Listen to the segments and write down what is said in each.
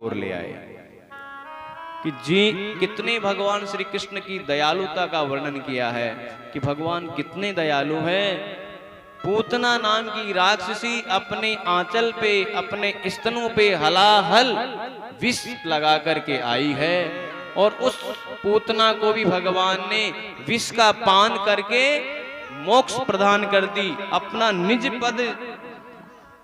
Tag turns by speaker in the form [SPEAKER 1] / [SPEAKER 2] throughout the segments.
[SPEAKER 1] और ले आए कि जी कितने भगवान श्री कृष्ण की दयालुता का वर्णन किया है कि भगवान कितने दयालु हैं। पूतना नाम की राक्षसी अपने आंचल पे अपने स्तनों पे हलाहल विष लगा करके आई है और उस पूतना को भी भगवान ने विष का पान करके मोक्ष प्रदान कर दी, अपना निज पद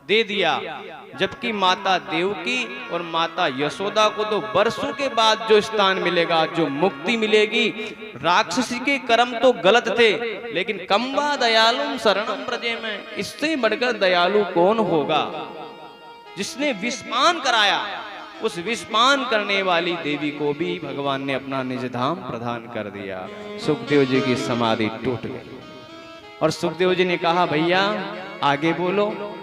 [SPEAKER 1] दे दिया। जबकि माता देवकी और माता यशोदा को तो वर्षों के बाद जो स्थान मिलेगा, जो मुक्ति मिलेगी। राक्षसी के कर्म तो गलत थे, लेकिन कम्बा दयालुम शरणम ब्रजे में, इससे बढ़कर दयालु कौन होगा। जिसने विषपान कराया, उस विषपान करने वाली देवी को भी भगवान ने अपना निज धाम प्रदान कर दिया। सुखदेव जी की समाधि टूट गई और सुखदेव जी ने कहा भैया आगे बोलो।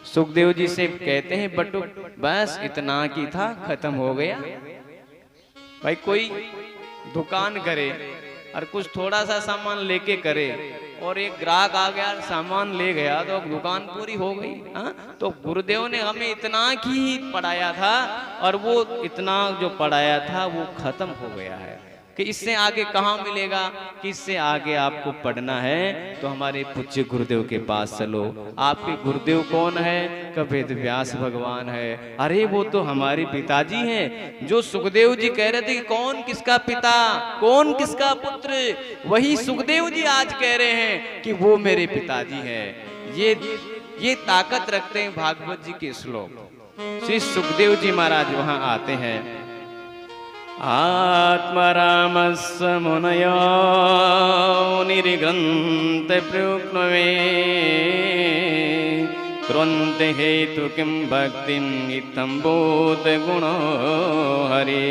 [SPEAKER 1] सुखदेव जी से कहते हैं बटुक बस इतना की था, खत्म हो गया। भाई कोई दुकान करे और कुछ थोड़ा सा सामान लेके करे और एक ग्राहक आ गया सामान ले गया तो दुकान पूरी हो गई। तो गुरुदेव ने हमें इतना की पढ़ाया था और वो इतना जो पढ़ाया था वो खत्म हो गया है कि इससे आगे कहाँ मिलेगा, कि इससे आगे आपको पढ़ना है तो हमारे पूज्य गुरुदेव के पास चलो। आपके गुरुदेव कौन है? वेद व्यास भगवान है। अरे वो तो हमारे पिताजी हैं। जो सुखदेव जी कह रहे थे कि कौन किसका पिता, कौन किसका पुत्र, वही सुखदेव जी आज कह रहे हैं कि वो मेरे पिताजी हैं। ये ताकत रखते हैं भागवत जी के श्लोक। श्री सुखदेव जी महाराज वहां आते हैं। आत्मरामस्य मुनयो निर्ग्रन्थ प्रयुक्तवे कृन्ते हेतु किं भक्तिं इत्थं बोध गुणो हरे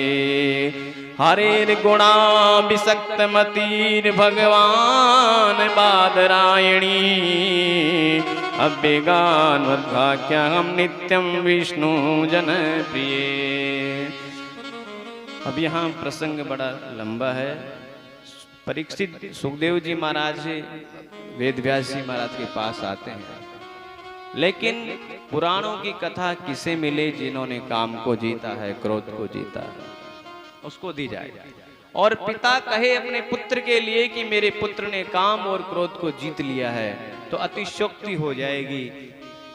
[SPEAKER 1] हरेर्गुणाभिषक्तमतिर्भगवान् बादरायणी अव्यगान्वद्वाक्यहं नित्यं विष्णु जनप्रिये। अब यहाँ प्रसंग बड़ा लंबा है। परीक्षित सुखदेव जी महाराज वेद व्यास जी महाराज के पास आते हैं, लेकिन पुराणों की कथा किसे मिले जिन्होंने काम को जीता है, क्रोध को जीता है, उसको दी जाए। और पिता कहे अपने पुत्र के लिए कि मेरे पुत्र ने काम और क्रोध को जीत लिया है तो अतिशयोक्ति हो जाएगी।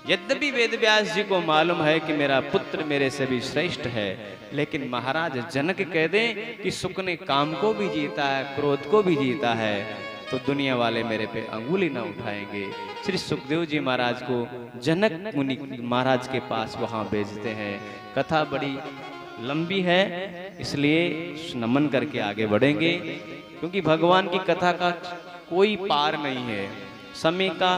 [SPEAKER 1] यद्यपि वेद व्यास जी को मालूम है कि मेरा पुत्र मेरे से भी श्रेष्ठ है, लेकिन महाराज जनक कह दें कि सुख ने काम को भी जीता है, क्रोध को भी जीता है, तो दुनिया वाले मेरे पे अंगुली ना उठाएंगे। श्री सुखदेव जी महाराज को जनक मुनि महाराज के पास वहां भेजते हैं। कथा बड़ी लंबी है, इसलिए नमन करके आगे बढ़ेंगे, क्योंकि भगवान की कथा का कोई पार नहीं है। समय का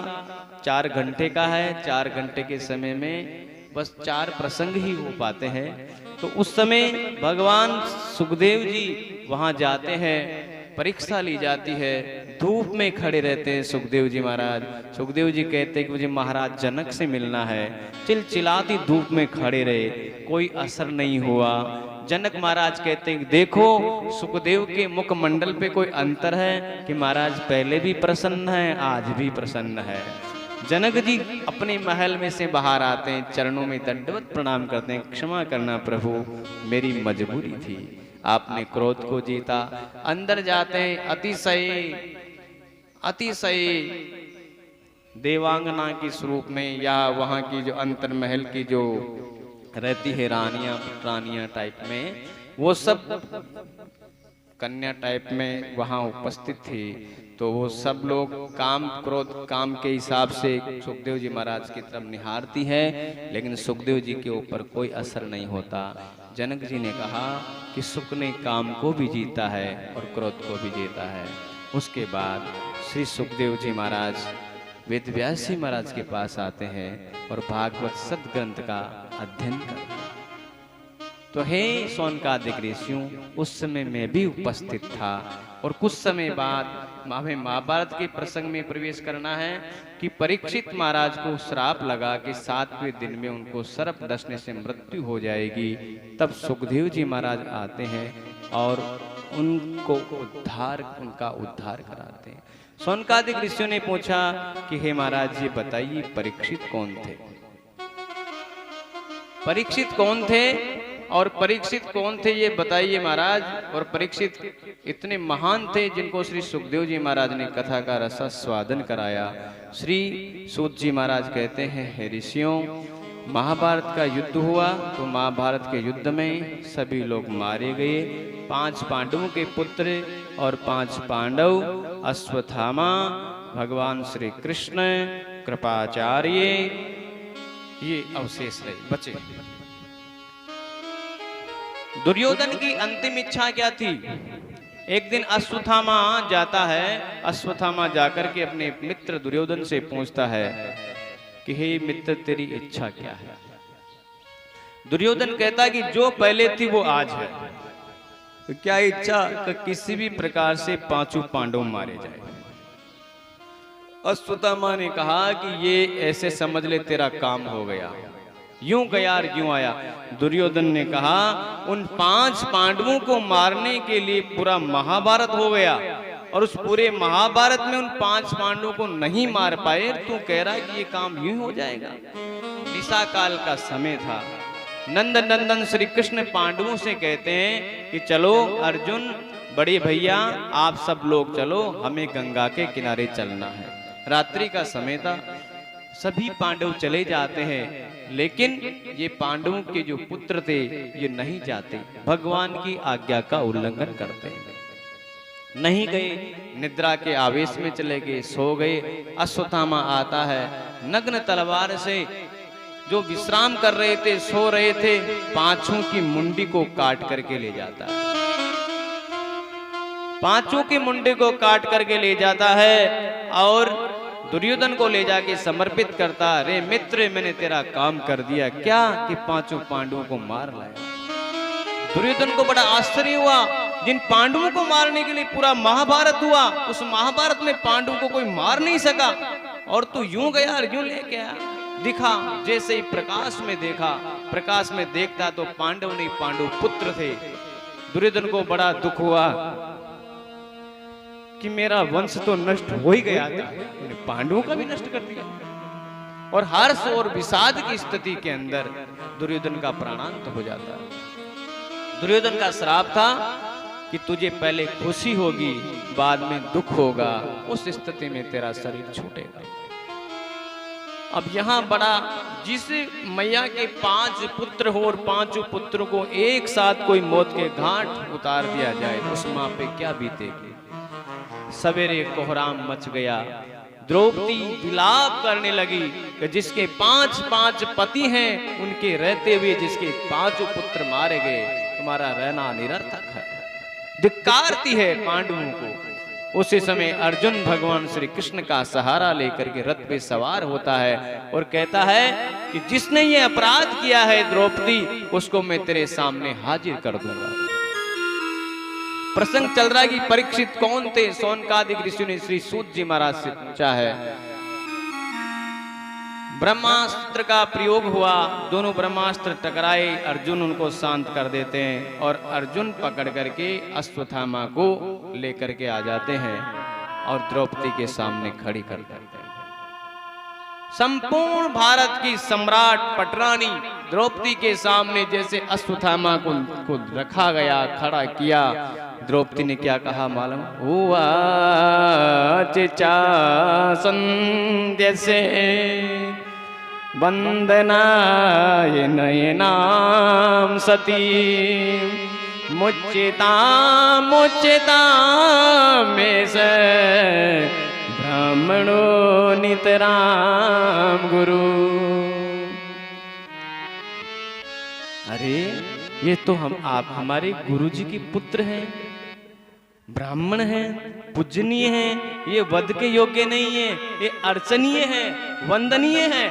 [SPEAKER 1] 4 घंटे का है, 4 घंटे के समय में बस 4 प्रसंग ही हो पाते हैं। तो उस समय भगवान सुखदेव जी वहां जाते हैं, परीक्षा ली जाती है, धूप में खड़े रहते हैं सुखदेव जी महाराज। सुखदेव जी कहते हैं कि मुझे महाराज जनक से मिलना है। चिलचिलाती धूप में खड़े रहे, कोई असर नहीं हुआ। जनक महाराज कहते हैं देखो सुखदेव के मुखमंडल पे कोई अंतर है कि महाराज पहले भी प्रसन्न है, आज भी प्रसन्न है। जनक जी अपने महल में से बाहर आते हैं, चरणों में दंडवत प्रणाम करते हैं, क्षमा करना प्रभु, मेरी मजबूरी थी, आपने क्रोध को जीता। अंदर जाते हैं, अतिशय देवांगना के स्वरूप में, या वहाँ की जो अंतर महल की जो रहती है रानियां टाइप में, वो सब कन्या टाइप में वहाँ उपस्थित थी। तो वो सब लोग काम क्रोध काम के हिसाब से सुखदेव जी महाराज की तरफ निहारती है, लेकिन सुखदेव जी के ऊपर कोई असर नहीं होता। जनक जी ने कहा कि सुख ने काम को भी जीता है और क्रोध को भी जीता है। उसके बाद श्री सुखदेव जी महाराज वेद व्यास जी महाराज के पास आते हैं और भागवत सदग्रंथ का अध्ययन करते हैं। तो हे शौनकादिक ऋषियों, उस समय मैं भी उपस्थित था। और कुछ समय बाद हमें महाभारत के प्रसंग में प्रवेश करना है कि परीक्षित महाराज को श्राप लगा कि 7वें दिन में उनको सर्प डसने से मृत्यु हो जाएगी। तब सुखदेव जी महाराज आते हैं और उनका उद्धार कराते हैं। शौनकादिक ऋषियों ने पूछा कि हे महाराज ये बताइए परीक्षित कौन थे? परीक्षित कौन थे? और परीक्षित कौन थे ये बताइए महाराज। और परीक्षित इतने महान थे जिनको श्री सुखदेव जी महाराज ने कथा का रसास्वादन कराया। श्री सूत जी महाराज कहते हैं, हे ऋषियों, महाभारत का युद्ध हुआ तो महाभारत के युद्ध में सभी लोग मारे गए। 5 पांडवों के पुत्र और 5 पांडव, अश्वत्थामा, भगवान श्री कृष्ण, कृपाचार्य, ये अवशेष रहे बचे। दुर्योधन की अंतिम इच्छा क्या थी? एक दिन अश्वत्थामा जाता है, अश्वत्थामा जाकर के अपने मित्र दुर्योधन से पूछता है कि हे मित्र, तेरी इच्छा क्या है? दुर्योधन कहता है कि जो पहले थी वो आज है। तो क्या इच्छा? कि किसी भी प्रकार से 5 पांडव मारे जाए। अश्वत्थामा ने कहा कि ये ऐसे समझ ले तेरा काम हो गया, यूं गया और यूं आया। दुर्योधन ने कहा उन 5 पांडवों को मारने के लिए पूरा महाभारत हो गया और उस पूरे महाभारत में उन 5 पांडवों को नहीं मार पाए, तू कह रहा है कि ये काम यूं हो जाएगा। निशा काल का समय था। नंद नंदन श्री कृष्ण पांडवों से कहते हैं कि चलो अर्जुन, बड़े भैया आप सब लोग चलो, हमें गंगा के किनारे चलना है। रात्रि का समय था, सभी पांडव चले जाते हैं, लेकिन ये पांडवों के जो पुत्र थे ये नहीं जाते, भगवान की आज्ञा का उल्लंघन करते हैं। नहीं गए, निद्रा के आवेश में चले गए, सो गए। अश्वत्थामा आता है, नग्न तलवार से जो विश्राम कर रहे थे, सो रहे थे, 5 की मुंडी को काट करके ले जाता है। 5 की मुंडी को काट करके ले जाता है और दुर्योधन को ले जाके समर्पित करता। रे मित्र, मैंने तेरा काम कर दिया। क्या? कि 5 पांडवों को मार लाया। दुर्योधन को बड़ा आश्चर्य हुआ, जिन पांडवों को मारने के लिए पूरा महाभारत हुआ, उस महाभारत में पांडवों को कोई मार नहीं सका, और तू यूं गया और यूं लेके आया। दिखा, जैसे ही प्रकाश में देखा, प्रकाश में देखता तो पांडव नहीं, पांडव पुत्र थे। दुर्योधन को बड़ा दुख हुआ कि मेरा वंश तो नष्ट हो ही गया था, पांडवों का भी नष्ट कर दिया। और हर्ष और विषाद की स्थिति के अंदर दुर्योधन का प्राणांत हो जाता है। दुर्योधन का श्राप था कि तुझे पहले खुशी होगी, बाद में दुख होगा, उस स्थिति में तेरा शरीर छूटेगा। अब यहाँ बड़ा, जिस मैया के 5 पुत्र हो और 5 पुत्रों को एक साथ कोई मौत के घाट उतार दिया जाए, उस माँ पे क्या बीतेगी। सवेरे कोहराम मच गया। द्रौपदी विलाप करने लगी कि जिसके 5 पति हैं, उनके रहते हुए जिसके 5 पुत्र मारे गए, तुम्हारा रहना निरर्थक है। धिक्कारती है पांडवों को। उसी समय अर्जुन भगवान श्री कृष्ण का सहारा लेकर के रथ पे सवार होता है और कहता है कि जिसने ये अपराध किया है द्रौपदी, उसको मैं तेरे सामने हाजिर कर दूंगा। प्रसंग चल रहा है कि परीक्षित कौन थे? सौनकादिक ऋषि ने श्री सूत जी महाराज से पूछा है। ब्रह्मास्त्र का प्रयोग हुआ, दोनों ब्रह्मास्त्र टकराए, अर्जुन उनको शांत कर देते हैं और अर्जुन पकड़ करके अश्वत्थामा को लेकर के आ जाते हैं और द्रौपदी के सामने खड़ी कर देते हैं। संपूर्ण भारत की सम्राट पटरानी द्रौपदी के सामने जैसे अश्वत्थामा को रखा गया, खड़ा किया, द्रौपदी ने क्या कहा मालूम? संध्य से वंदनाय नयनाम सती मुच्चिता मुच्चिता में से ब्राह्मणो नितराम गुरु। अरे ये तो आप हमारे गुरु जी के पुत्र हैं, ब्राह्मण हैं, पूजनीय हैं, ये वध के योग्य नहीं है, ये अर्चनीय है, वंदनीय है।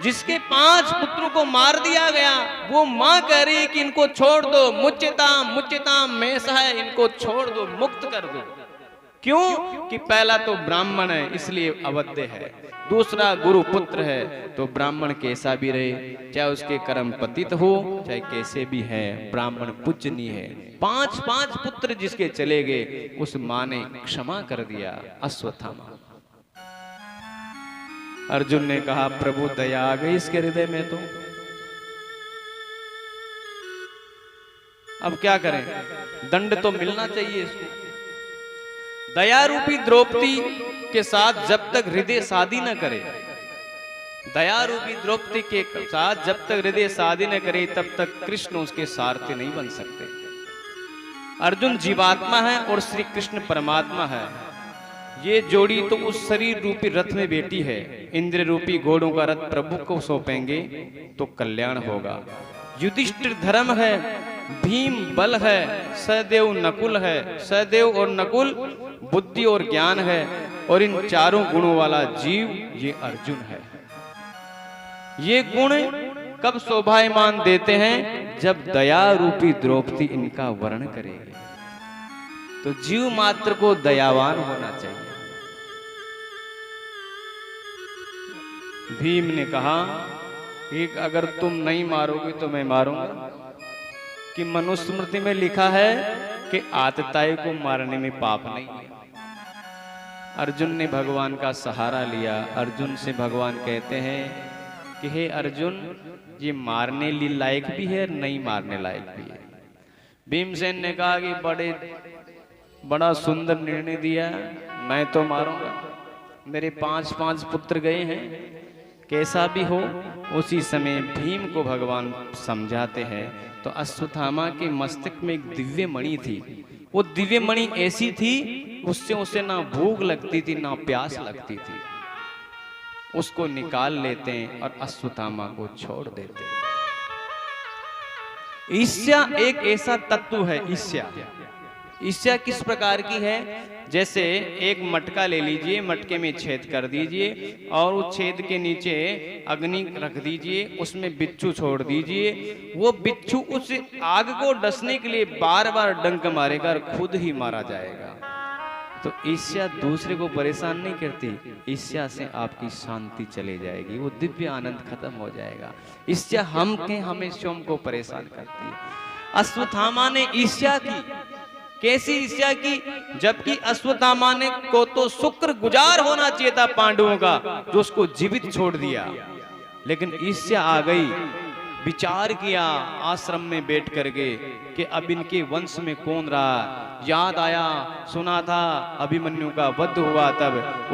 [SPEAKER 1] जिसके 5 पुत्रों को मार दिया गया, वो मां कह रही है कि इनको छोड़ दो, मुच्चिताम मुच्चिताम मैसा है, इनको छोड़ दो, मुक्त कर दो। क्यों? कि पहला तो ब्राह्मण है इसलिए अवध्य है, दूसरा गुरु पुत्र है तो ब्राह्मण कैसा भी रहे, चाहे उसके कर्म पतित हो चाहे कैसे भी है, ब्राह्मण पूजनीय है। 5 पुत्र जिसके चले गए, उस मां ने क्षमा कर दिया अश्वत्थामा। अर्जुन ने कहा प्रभु दया आ गई इसके हृदय में। तो अब क्या करें, दंड तो मिलना चाहिए इसको। दया रूपी द्रौपदी के साथ जब तक हृदय शादी न करे, दया रूपी द्रौपदी के साथ जब तक हृदय शादी न करे, तब तक कृष्ण उसके सारथी नहीं बन सकते। अर्जुन जीवात्मा है और श्री कृष्ण परमात्मा है। ये जोड़ी तो उस शरीर रूपी रथ में बैठी है। इंद्र रूपी घोड़ों का रथ प्रभु को सौंपेंगे तो कल्याण होगा। युधिष्ठिर धर्म है, भीम बल है, सहदेव नकुल है, सहदेव और नकुल बुद्धि और ज्ञान है, और इन चारों गुणों वाला जीव ये अर्जुन है। ये गुण कब शोभायमान देते हैं, जब दया रूपी द्रौपदी इनका वर्ण करेगी। तो जीव मात्र को दयावान होना चाहिए। भीम ने कहा कि अगर तुम नहीं मारोगे तो मैं मारूंगा, कि मनुस्मृति में लिखा है कि आतताई को मारने में पाप नहीं है। अर्जुन ने भगवान का सहारा लिया। अर्जुन से भगवान कहते हैं कि हे अर्जुन, ये मारने लायक भी है, नहीं मारने लायक भी है। भीमसेन ने कहा कि बड़ा सुंदर निर्णय दिया, मैं तो मारूंगा। मेरे 5 पुत्र गए हैं, कैसा भी हो। उसी समय भीम को भगवान समझाते हैं तो अश्वत्थामा के मस्तक में एक दिव्य मणि थी। वो दिव्य मणि ऐसी थी, उससे उसे ना भूख लगती थी ना प्यास लगती थी। उसको निकाल लेते हैं और अश्वत्थामा को छोड़ देते हैं। ईर्ष्या एक ऐसा तत्व है। ईर्ष्या किस प्रकार की है, जैसे एक मटका ले लीजिए, मटके में छेद कर दीजिए और उस छेद के नीचे अग्नि रख दीजिए, उसमें बिच्छू छोड़ दीजिए। वो बिच्छू उस आग को डसने के लिए बार बार डंक मारेगा और खुद ही मारा जाएगा। तो ईर्ष्या दूसरे को परेशान नहीं करती, ईर्ष्या से आपकी शांति चली जाएगी, वो दिव्य आनंद खत्म हो जाएगा। ईर्ष्या हमें स्वयं को परेशान करती है। अश्वत्थामा ने ईर्ष्या की। कैसी ईर्ष्या की, जबकि अश्वत्थामा ने को तो शुक्र गुजार होना चाहिए था पांडवों का, जो उसको जीवित छोड़ दिया। लेकिन ईर्ष्या आ गई। विचार किया आश्रम में बैठ करके कि अब इनके वंश में कौन रहा। याद आया, सुना था अभिमन्यु का वध हुआ, तब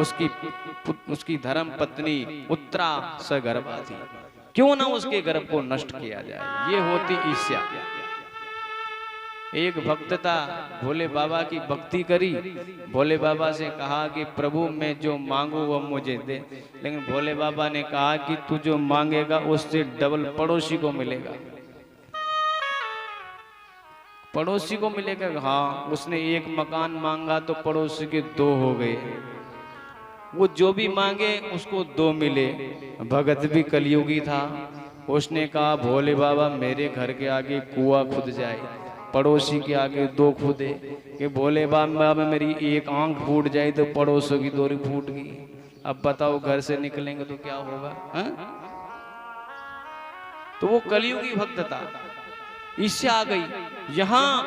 [SPEAKER 1] उसकी धर्म पत्नी उत्तरा सगर्भा थी, क्यों ना उसके गर्भ को नष्ट किया जाए। ये होती ईर्ष्या। एक भक्त था, भोले बाबा की भक्ति करी, भोले बाबा से कहा कि प्रभु मैं जो मांगू वो मुझे दे। लेकिन भोले बाबा ने कहा कि तू जो मांगेगा उससे डबल पड़ोसी को मिलेगा। पड़ोसी को मिलेगा? हाँ। उसने एक मकान मांगा तो पड़ोसी के 2 हो गए। वो जो भी मांगे उसको 2 मिले। भगत भी कलयुगी था। उसने कहा भोले बाबा मेरे घर के आगे कुआं खुद जाए, पड़ोसी के आगे 2 खुदे, कि भोले बाबा मेरी एक आंख फूट जाए तो पड़ोसों की 2 फूट गई। अब बताओ घर से निकलेंगे तो क्या होगा? हा? तो वो कलयुगी भक्त था। ईर्ष्या आ गई। यहां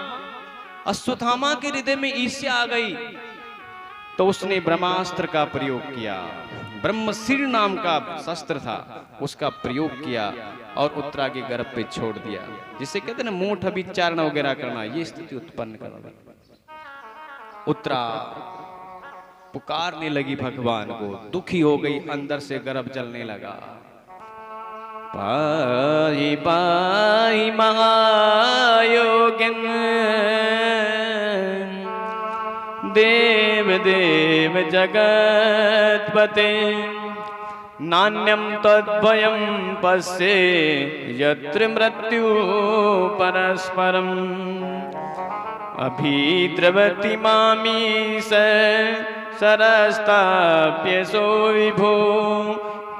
[SPEAKER 1] अश्वत्थामा के हृदय में ईर्ष्या आ गई तो उसने ब्रह्मास्त्र का प्रयोग किया। ब्रह्मशीर नाम का शस्त्र था, उसका प्रयोग किया और उत्तरा के गर्भ पे छोड़ दिया। जिसे कहते हैं ना मूठ अभिचारण वगैरह करना, ये स्थिति उत्पन्न करना। उत्तरा पुकारने लगी भगवान को, दुखी हो गई, अंदर से गर्भ जलने लगा। पाई पाई महायोगिन देव देव जगतपते नान्यम तद्वयं पश्ये यत्र मृत्यु परस्परम अभिद्रवति मामीश सरस्ताप्यसो विभो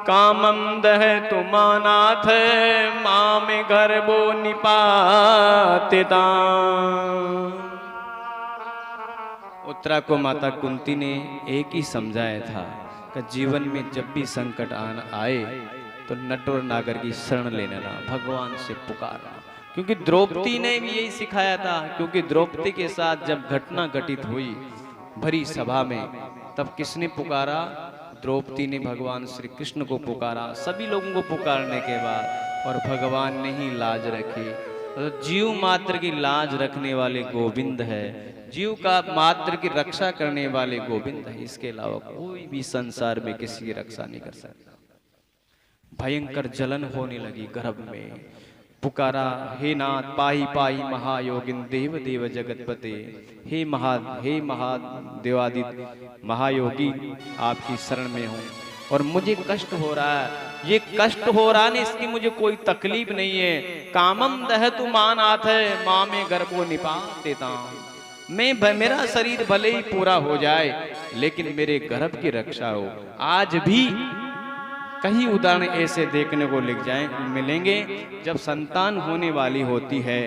[SPEAKER 1] कामं दहतु मानाथ मामे गर्भो निपातिता। उत्तरा को माता कुंती ने एक ही समझाया था कि जीवन में जब भी संकट आए तो नट और नागर की शरण लेना, भगवान से पुकारना। क्योंकि द्रौपदी ने भी यही सिखाया था। क्योंकि द्रौपदी के साथ जब घटना घटित हुई भरी सभा में, तब किसने पुकारा? द्रौपदी ने भगवान श्री कृष्ण को पुकारा। सभी लोगों को पुकारने के बाद और भगवान ने ही लाज रखी। जीव मात्र की लाज रखने वाले गोविंद है, जीव का मात्र की रक्षा करने वाले गोविंद है। इसके अलावा कोई भी संसार में किसी की रक्षा नहीं कर सकता। भयंकर जलन होने लगी गर्भ में, पुकारा, हे नाथ पाही पाही महायोगिन देव देव जगतपते, हे महादेवादित महायोगी आपकी शरण में हूँ और मुझे कष्ट हो रहा है। ये कष्ट हो रहा नहीं, इसकी मुझे कोई तकलीफ नहीं है। कामम दह तू मान आत है, माँ में गर्भो निपात देता हूं। मेरा शरीर भले ही पूरा हो जाए लेकिन मेरे गर्भ की रक्षा हो। आज भी कई उदाहरण ऐसे देखने को मिलेंगे जब संतान होने वाली होती है,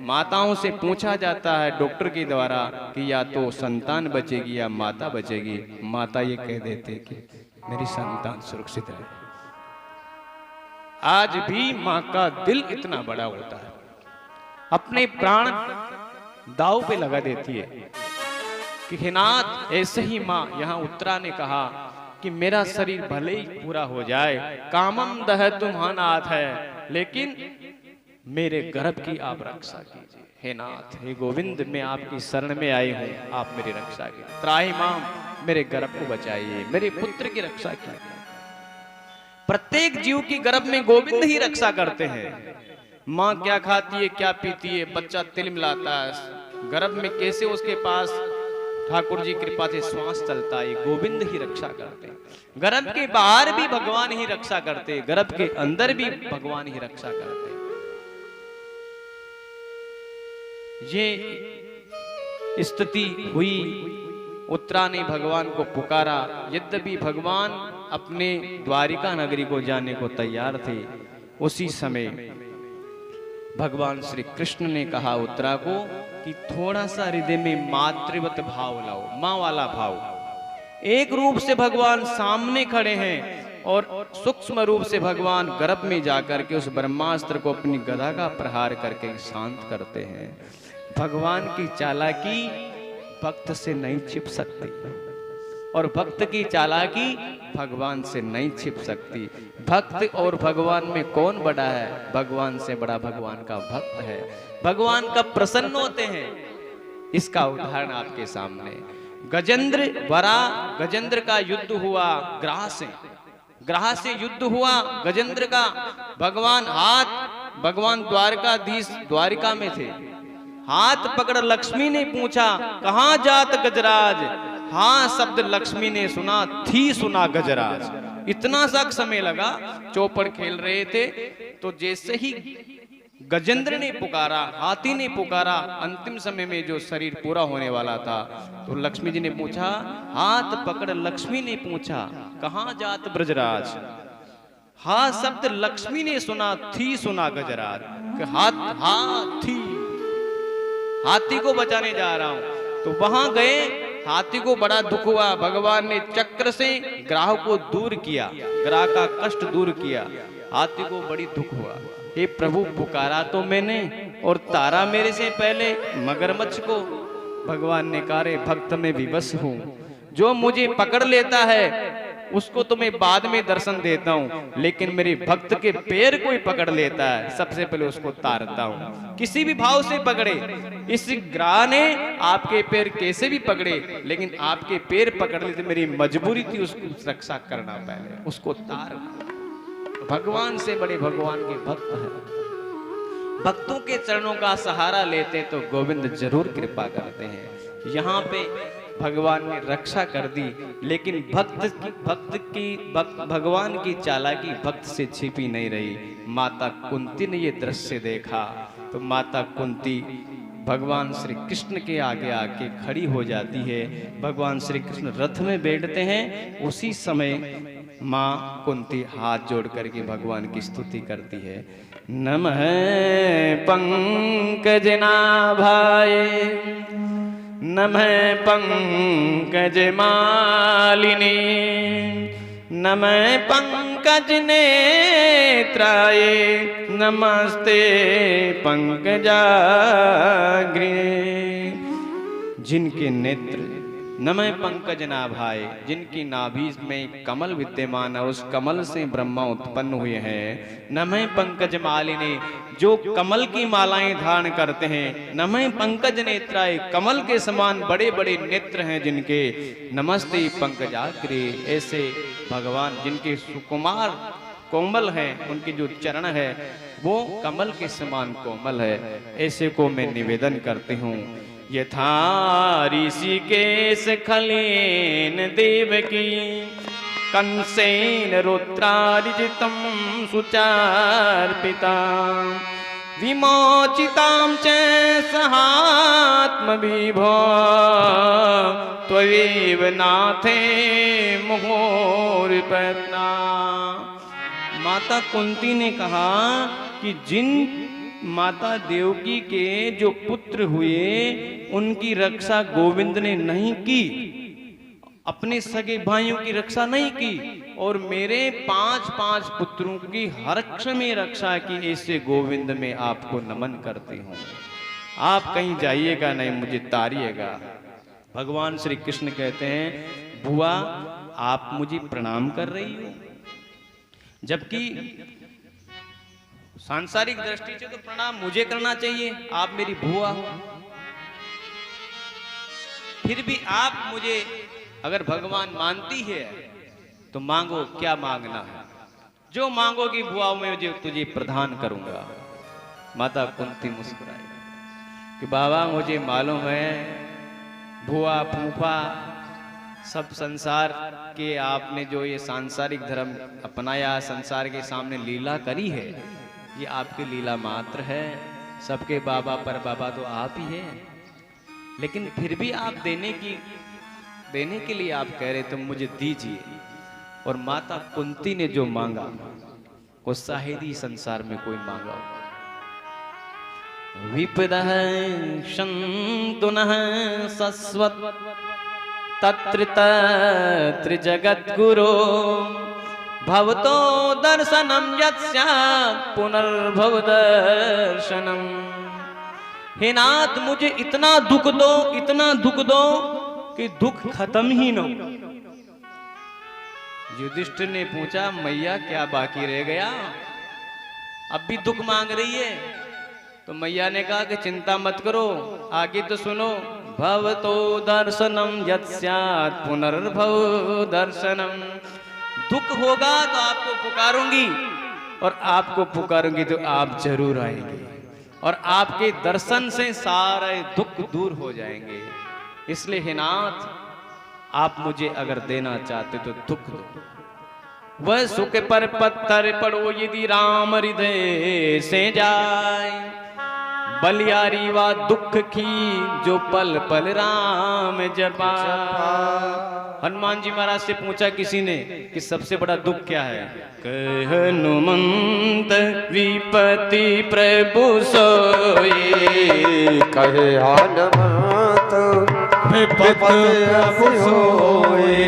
[SPEAKER 1] माताओं से पूछा जाता है डॉक्टर के द्वारा कि या तो संतान बचेगी या माता बचेगी। माता ये कह देते कि मेरी संतान सुरक्षित रहे। आज भी माँ का दिल इतना बड़ा होता है, अपने प्राण दाव पे लगा देती है कि हे नाथ, ऐसे ही माँ यहाँ उत्तरा ने कहा कि मेरा शरीर भले ही पूरा हो जाए, कामम दह तुम्हानाथ है, लेकिन मेरे गर्भ की आप रक्षा कीजिए। हे नाथ, हे गोविंद, मैं आपकी शरण में आई हूँ, आप मेरी रक्षा कीजिए। त्राहि माम, मेरे गर्भ को बचाइए, मेरे पुत्र की रक्षा कीजिए। प्रत्येक जीव की गर्भ में गोविंद ही रक्षा करते हैं। माँ क्या खाती है, क्या पीती है, बच्चा तिलमिलाता है, गर्भ में कैसे उसके पास ठाकुर जी कृपा से श्वास चलता है, गोविंद ही रक्षा करते हैं। गर्भ के बाहर भी भगवान ही रक्षा करते, गर्भ के अंदर भी भगवान ही रक्षा करते। ये स्थिति हुई, उत्तरा ने भगवान को पुकारा। यद्यपि भगवान अपने द्वारिका नगरी को जाने को तैयार थे, उसी समय भगवान श्री कृष्ण ने कहा उत्तरा को कि थोड़ा सा हृदय में मातृवत भाव लाओ, माँ वाला भाव। एक रूप से भगवान सामने खड़े हैं और सूक्ष्म रूप से भगवान गर्भ में जाकर के उस ब्रह्मास्त्र को अपनी गदा का प्रहार करके शांत करते हैं। भगवान की चालाकी भक्त से नहीं छिप सकती और भक्त की चालाकी भगवान से नहीं छिप सकती। भक्त और भगवान में कौन बड़ा है? भगवान से बड़ा भगवान का भक्त है। भगवान कब प्रसन्न होते हैं, इसका उदाहरण आपके सामने। गजेंद्र का युद्ध हुआ ग्राह से युद्ध हुआ गजेंद्र का। भगवान द्वारकाधीश द्वारिका में थे, हाथ पकड़ लक्ष्मी ने पूछा कहां जात गजराज। हाँ शब्द लक्ष्मी ने सुना, थी सुना गजराज। इतना सा समय लगा, चौपड़ खेल रहे थे तो जैसे ही गजेंद्र ने पुकारा, हाथी ने पुकारा, अंतिम समय में जो शरीर पूरा होने वाला था, तो लक्ष्मी जी ने पूछा, हाथ पकड़ लक्ष्मी ने पूछा कहां जात ब्रजराज। हाँ शब्द लक्ष्मी ने सुना, थी सुना गजराज। हाथी को बचाने जा रहा हूं। तो वहां गए, हाथी को बड़ा दुख हुआ। भगवान ने चक्र से ग्राह को दूर किया, ग्राह का कष्ट दूर किया। हाथी को बड़ी दुख हुआ, हे प्रभु पुकारा तो मैंने और तारा मेरे से पहले मगरमच्छ को। भगवान ने कहा रे भक्त में विवश हूं, जो मुझे पकड़ लेता है उसको तो मैं बाद में दर्शन देता हूं, लेकिन मेरे भक्त के पैर कोई पकड़ लेता है सबसे पहले उसको तारता हूं। किसी भी भाव से पकड़े, इस ग्राह ने आपके पैर कैसे भी पकड़े, लेकिन आपके पैर पकड़ लेते मेरी मजबूरी थी उसको रक्षा करना, पहले उसको तारना। भगवान से बड़े भगवान के भक्त हैं। भक्तों के चरणों का सहारा लेते तो गोविंद जरूर कृपा करते हैं। यहाँ पे भगवान ने रक्षा कर दी, लेकिन भगवान की चालाकी भक्त से छिपी नहीं रही। माता कुंती ने ये दृश्य देखा तो माता कुंती भगवान श्री कृष्ण के आगे आके खड़ी हो जाती है। भगवान श्री कृष्ण रथ में बैठते हैं, उसी समय माँ कुंती हाथ जोड़ करके भगवान की स्तुति करती है। नमः पंकज नाभाए, नमः पंकज मालिनी, नमः पंकज नेत्राय, नमस्ते पंकजाग्रे। जिनके नेत्र न मैं पंकज नाभाए, जिनकी नाभि में कमल विद्यमान है, उस कमल से ब्रह्मा उत्पन्न हुए हैं। न मैं पंकज मालिनी, जो कमल की मालाएं धारण करते हैं। न मैं पंकज नेत्राय, कमल के समान बड़े बड़े नेत्र हैं जिनके। नमस्ते पंकजाग्रे, ऐसे भगवान जिनके सुकुमार कोमल हैं, उनके जो चरण है वो कमल के समान कोमल है, ऐसे को मैं निवेदन करती हूँ। यथा ऋषिकेश खलेन देवकी कंसेन रुद्रार्जितं सुचार्पिता विमोचितां च सहात्मविभो त्वयैव नाथे मुहुर्पत्ना। माता कुंती ने कहा कि जिन माता देवकी के जो पुत्र हुए उनकी रक्षा गोविंद ने नहीं की, अपने सगे भाइयों की रक्षा नहीं की, और मेरे 5 पुत्रों की हर्ष में रक्षा की, ऐसे गोविंद में आपको नमन करती हूँ। आप कहीं जाइएगा नहीं, मुझे तारिएगा। भगवान श्री कृष्ण कहते हैं बुआ आप मुझे प्रणाम कर रही हो, जबकि सांसारिक दृष्टि से तो प्रणाम मुझे करना चाहिए, आप मेरी बुआ हो। फिर भी आप मुझे अगर भगवान मानती है तो मांगो, क्या मांगना है, जो मांगोगी बुआ मैं तुझे प्रदान करूंगा। माता कुंती मुस्कुराई कि बाबा मुझे मालूम है बुआ फूफा सब संसार के आपने जो ये सांसारिक धर्म अपनाया, संसार के सामने लीला करी है, ये आपकी लीला मात्र है। सबके बाबा पर बाबा तो आप ही है, लेकिन फिर भी आप देने के लिए आप कह रहे तो मुझे दीजिए। और माता कुंती ने जो मांगा वो शायद ही संसार में कोई मांगा हो। विपदः शंतुनः सस्वत तत्र तत्र जगद्गुरो भवतो दर्शनम यत्स्यात् पुनर्भव दर्शनम। हे नाथ मुझे इतना दुख दो कि दुख खत्म ही न हो। युधिष्ठिर ने पूछा मैया क्या बाकी रह गया, अब भी दुख मांग रही है? तो मैया ने कहा कि चिंता मत करो, आगे तो सुनो। भवतो दर्शनम यत्स्यात् पुनर्भव दर्शनम। दुख होगा तो आपको पुकारूंगी, और आपको पुकारूंगी तो आप जरूर आएंगे, और आपके दर्शन से सारे दुख दूर हो जाएंगे। इसलिए हे नाथ आप मुझे अगर देना चाहते तो दुख दो। वह सुख पर पत्थर पड़ो यदि राम हृदय से जाए, बलियारी व दुख की जो पल पल राम जपा। हनुमान जी महाराज से पूछा किसी ने कि सबसे बड़ा दुख क्या है? कह हनुमंत विपति प्रभु सोई,
[SPEAKER 2] कहे हनुमंत विपति प्रभु सोई।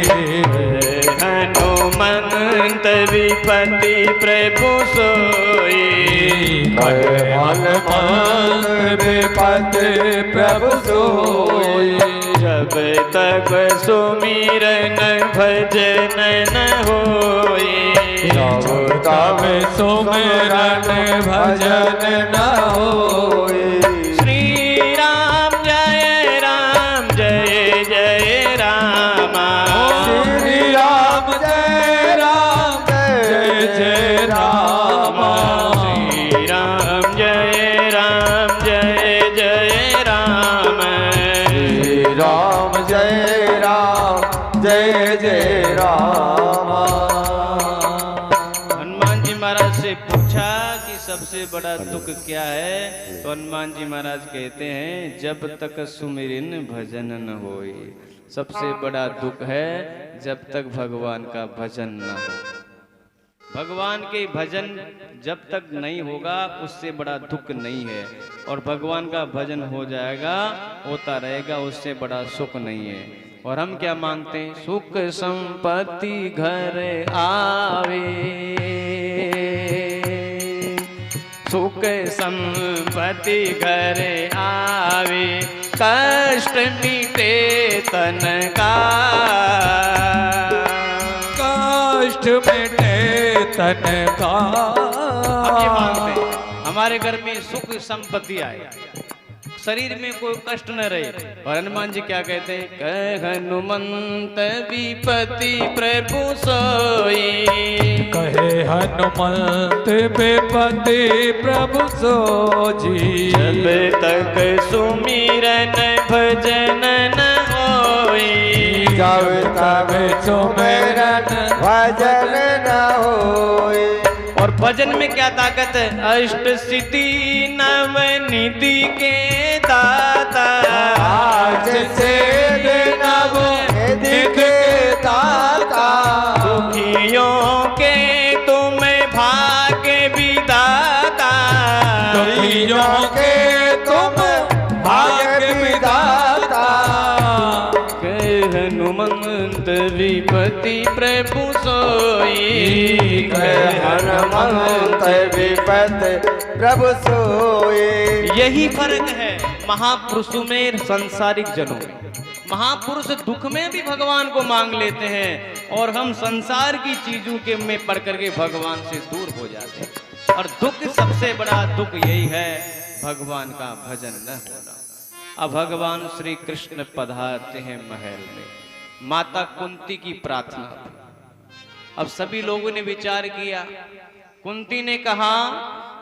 [SPEAKER 1] हनुमंत विपति प्रभु सोई,
[SPEAKER 2] कहे हनुमंत विपति प्रभु सोई।
[SPEAKER 1] जब तक सुमिरन भजन न होए,
[SPEAKER 2] जब तक सुमिरन भजन न होए।
[SPEAKER 1] श्री राम जय राम जय जय राम।
[SPEAKER 2] श्री राम जय राम जय जय राम।
[SPEAKER 1] श्री राम जय राम जय जय राम।
[SPEAKER 2] श्री राम जय राम जय जय राम।
[SPEAKER 1] हनुमान जी महाराज से पूछा कि सबसे बड़ा दुख क्या है? तो हनुमान जी महाराज कहते हैं जब तक सुमिरन भजन न होए। सबसे बड़ा दुख है जब तक भगवान का भजन न हो। भगवान के भजन जब तक नहीं होगा उससे बड़ा दुख नहीं है, और भगवान का भजन हो जाएगा, होता रहेगा, उससे बड़ा सुख नहीं है। और हम क्या मानते हैं? सुख संपत्ति घर आवे, सुख संपत्ति घर आवे, कष्ट मिटे तन का,
[SPEAKER 2] कष्ट मिटे तन का।
[SPEAKER 1] हम ये मांगते हैं हमारे घर में सुख संपत्ति आए, शरीर में कोई कष्ट न रहे। और हनुमान जी क्या कहते हैं, कह हनुमंत विपति प्रभु सोई,
[SPEAKER 2] कहे हनुमंत विपति प्रभु सोई,
[SPEAKER 1] जब तक सुमिरन भजन न होई,
[SPEAKER 2] जब तक सुमिरन भजन न होई।
[SPEAKER 1] और भजन में क्या ताकत है, अष्ट सिद्धि नव निधि के दाता,
[SPEAKER 2] आज से नव निधि के दाता,
[SPEAKER 1] दुखियों के तुम भाग्य विदाता,
[SPEAKER 2] दुखियों के तुम भाग्य विदाता।
[SPEAKER 1] हनुमंत विपति प्रभु सोई,
[SPEAKER 2] हनुमंत विपति प्रभु सोई।
[SPEAKER 1] यही फर्क है महापुरुषों में सांसारिक जनों में। महापुरुष दुख में भी भगवान को मांग लेते हैं और हम संसार की चीजों के में पड़ करके भगवान से दूर हो जाते हैं। और दुख सबसे बड़ा दुख यही है, भगवान का भजन न होना। अब भगवान श्री कृष्ण पधारते हैं महल में, माता कुंती की प्रार्थना थी। अब सभी लोगों ने विचार किया, कुंती ने कहा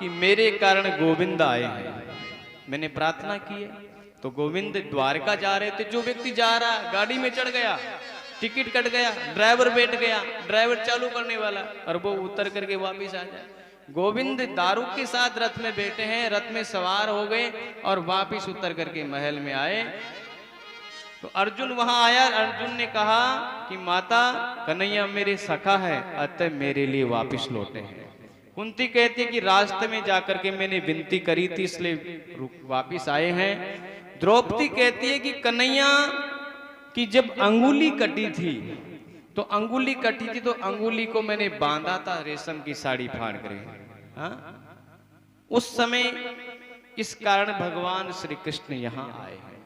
[SPEAKER 1] कि मेरे कारण गोविंद आए हैं, मैंने प्रार्थना की है। तो गोविंद द्वारका जा रहे थे, जो व्यक्ति जा रहा गाड़ी में चढ़ गया, टिकट कट गया, ड्राइवर बैठ गया, ड्राइवर चालू करने वाला और वो उतर करके वापिस आ जाए। गोविंद दारू के साथ रथ में बैठे हैं, रथ में सवार हो गए और वापिस उतर करके महल में आए। तो अर्जुन वहां आया, अर्जुन ने कहा कि माता कन्हैया मेरे सखा है, अतः मेरे लिए वापिस लौटे हैं। कुंती कहती है कि रास्ते में जाकर के मैंने विनती करी थी इसलिए वापिस आए हैं। द्रौपदी कहती है कि कन्हैया की जब अंगुली कटी थी तो अंगुली कटी थी तो अंगुली को मैंने बांधा था रेशम की साड़ी फाड़ कर। हाँ? उस समय इस कारण भगवान श्री कृष्ण यहां आए हैं।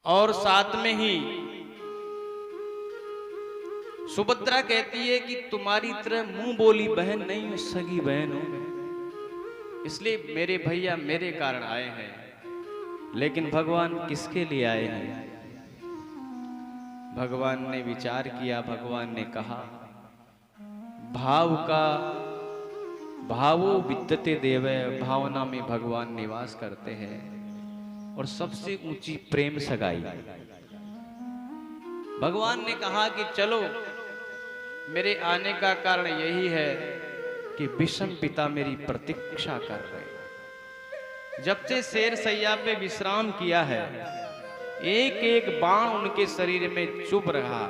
[SPEAKER 1] और साथ में ही सुभद्रा कहती है कि तुम्हारी तरह मुंह बोली बहन नहीं हो, सगी बहन हो, इसलिए मेरे भैया मेरे कारण आए हैं। लेकिन भगवान किसके लिए आए हैं? भगवान ने विचार किया, भगवान ने कहा भावो विद्यते देवै, भावना में भगवान निवास करते हैं। और सबसे ऊंची प्रेम सगाई। भगवान ने कहा कि चलो, मेरे आने का कारण यही है कि विषम पिता मेरी प्रतीक्षा कर रहे हैं। जब से शेर सैया पे विश्राम किया है, एक एक बाण उनके शरीर में चुभ रहा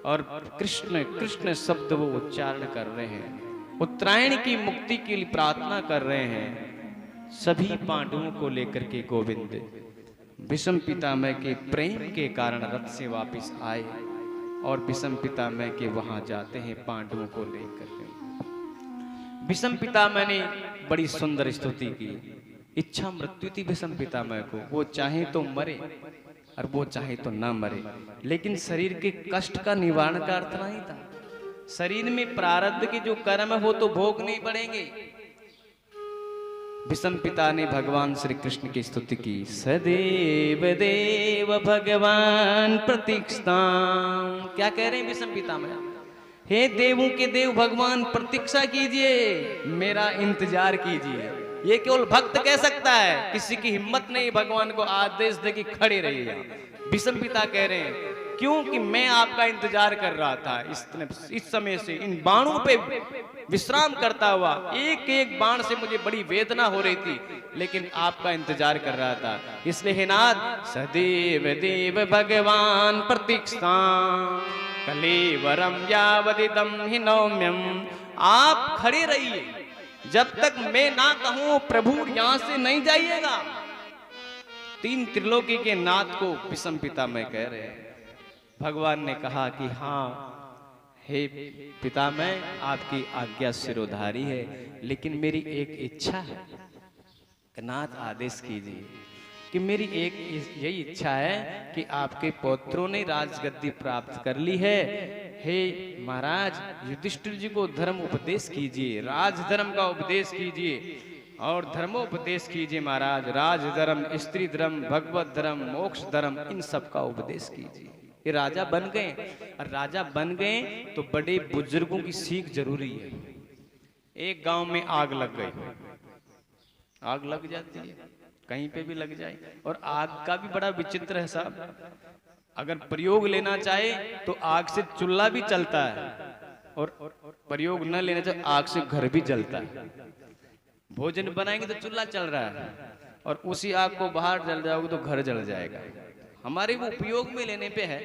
[SPEAKER 1] और कृष्ण कृष्ण शब्द वो उच्चारण कर रहे हैं, उत्तरायण की मुक्ति के लिए प्रार्थना कर रहे हैं। सभी पांडवों को लेकर के गोविंद विषम पितामह के प्रेम के कारण रथ से वापस आए और विषम पितामह के वहां जाते हैं पांडवों को लेकर के। विषम पितामह ने बड़ी सुंदर स्तुति की। इच्छा मृत्यु थी विषम पितामह को, वो चाहे तो मरे और वो चाहे तो ना मरे, लेकिन शरीर के कष्ट का निवारण का अर्थ नहीं था। शरीर में प्रारब्ध के जो कर्म है वो तो भोग नहीं पड़ेंगे। विषम पिता ने भगवान श्री कृष्ण की स्तुति की। सदैव देव भगवान प्रतीक्षा, क्या कह रहे हैं विषम पिता में? हे देवों के देव भगवान प्रतीक्षा कीजिए, मेरा इंतजार कीजिए। ये केवल भक्त कह सकता है, किसी की हिम्मत नहीं भगवान को आदेश दे कि खड़े रहिए। विषम पिता कह रहे हैं क्योंकि मैं आपका इंतजार कर रहा था, इस समय से इन बाणों पे विश्राम करता हुआ, एक एक बाण से मुझे बड़ी वेदना हो रही थी, लेकिन आपका इंतजार कर रहा था। इसलिए हे नाथ, सदैव देव भगवान प्रतीक्षा कलेवरम यावदिदम हि नौम्यम, आप खड़े रहिए जब तक मैं ना कहूं प्रभु यहां से नहीं जाइएगा। तीन त्रिलोकी के नाथ को विषम पिता मैं कह रहे हैं। भगवान ने कहा कि हाँ हे पिता, मैं आपकी आज्ञा सिरोधारी है, लेकिन मेरी एक इच्छा है। नाथ आदेश कीजिए कि मेरी एक यही इच्छा है कि आपके पौत्रों ने राजगद्दी प्राप्त कर ली है। हे महाराज, युधिष्ठिर जी को धर्म उपदेश कीजिए, राज धर्म का उपदेश कीजिए और धर्मोपदेश कीजिए महाराज। राज धर्म, स्त्री धर्म, भगवत धर्म, मोक्ष धर्म, इन सब का उपदेश कीजिए। ये राजा बन गए, और राजा बन गए तो बड़े बुजुर्गों की सीख जरूरी है। एक गांव में आग लग गई, आग लग जाती है, कहीं पे भी लग जाए, और आग का भी बड़ा विचित्र है साहब। अगर प्रयोग लेना चाहे तो आग से चूल्हा भी चलता है, और प्रयोग न लेना चाहे आग से घर भी जलता है। भोजन बनाएंगे तो चूल्हा चल रहा है, और उसी आग को बाहर जल जाओगे तो घर जल जाएगा। हमारे वो उपयोग में लेने पे है।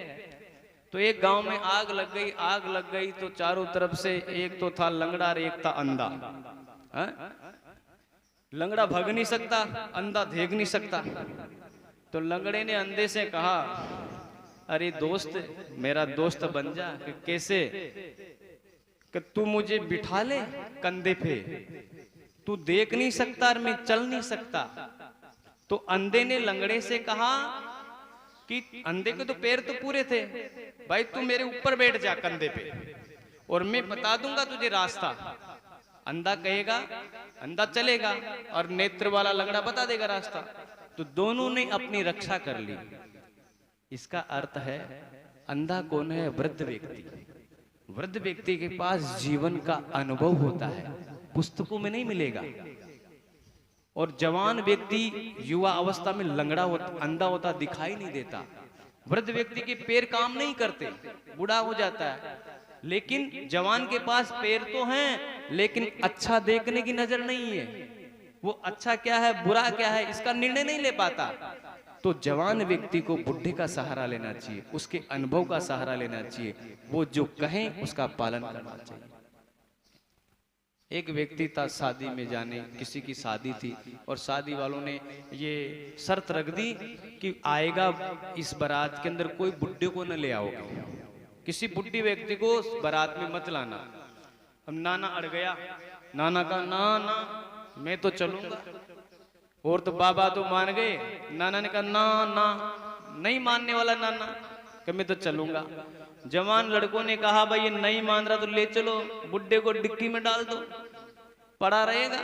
[SPEAKER 1] तो एक गांव में आग लग गई, आग लग गई तो चारों तरफ से एक तो था लंगड़ा और एक था अंधा। लंगड़ा भाग नहीं सकता, अंधा देख नहीं सकता। तो लंगड़े ने अंधे से कहा, अरे दोस्त, मेरा दोस्त बन जा। कि कैसे? कि तू मुझे बिठा ले कंधे पे, तू देख नहीं सकता और मैं चल नहीं सकता। तो अंधे ने लंगड़े से कहा कि अंधे के तो पैर तो पूरे थे, भाई तू मेरे ऊपर बैठ जा कंधे पे, और मैं बता दूंगा तुझे रास्ता। अंधा कहेगा, अंधा चलेगा, और नेत्र वाला लंगड़ा बता देगा रास्ता। तो दोनों ने अपनी रक्षा कर ली। इसका अर्थ है, अंधा कौन है? वृद्ध व्यक्ति। वृद्ध व्यक्ति के पास जीवन का अनुभव होता है, पुस्तकों में नहीं मिलेगा। और जवान व्यक्ति युवा अवस्था में लंगड़ा होता, अंधा होता, दिखाई नहीं देता। वृद्ध व्यक्ति के पैर काम नहीं करते, बूढ़ा हो जाता है। लेकिन जवान के पास पैर तो हैं, लेकिन अच्छा देखने की नजर नहीं है। वो अच्छा क्या है, बुरा क्या है, इसका निर्णय नहीं ले पाता। तो जवान व्यक्ति को बुढ़े का सहारा लेना चाहिए, उसके अनुभव का सहारा लेना चाहिए। वो जो कहें उसका पालन करना चाहिए। एक व्यक्ति था शादी में जाने, किसी की शादी थी, और शादी वालों ने ये शर्त रख दी कि आएगा इस बारात के अंदर कोई बुढ़े को न ले आओगे, किसी बुढ़ी व्यक्ति को बारात में मत लाना। अब नाना अड़ गया, नाना का ना ना मैं तो चलूंगा, और तो बाबा तो मान गए। नाना ने कहा ना ना, नहीं मानने वाला नाना, कि मैं तो चलूंगा। जवान लड़कों ने कहा, भाई ये नहीं मान रहा तो ले चलो, बुड्ढे को डिक्की में डाल दो, पड़ा रहेगा,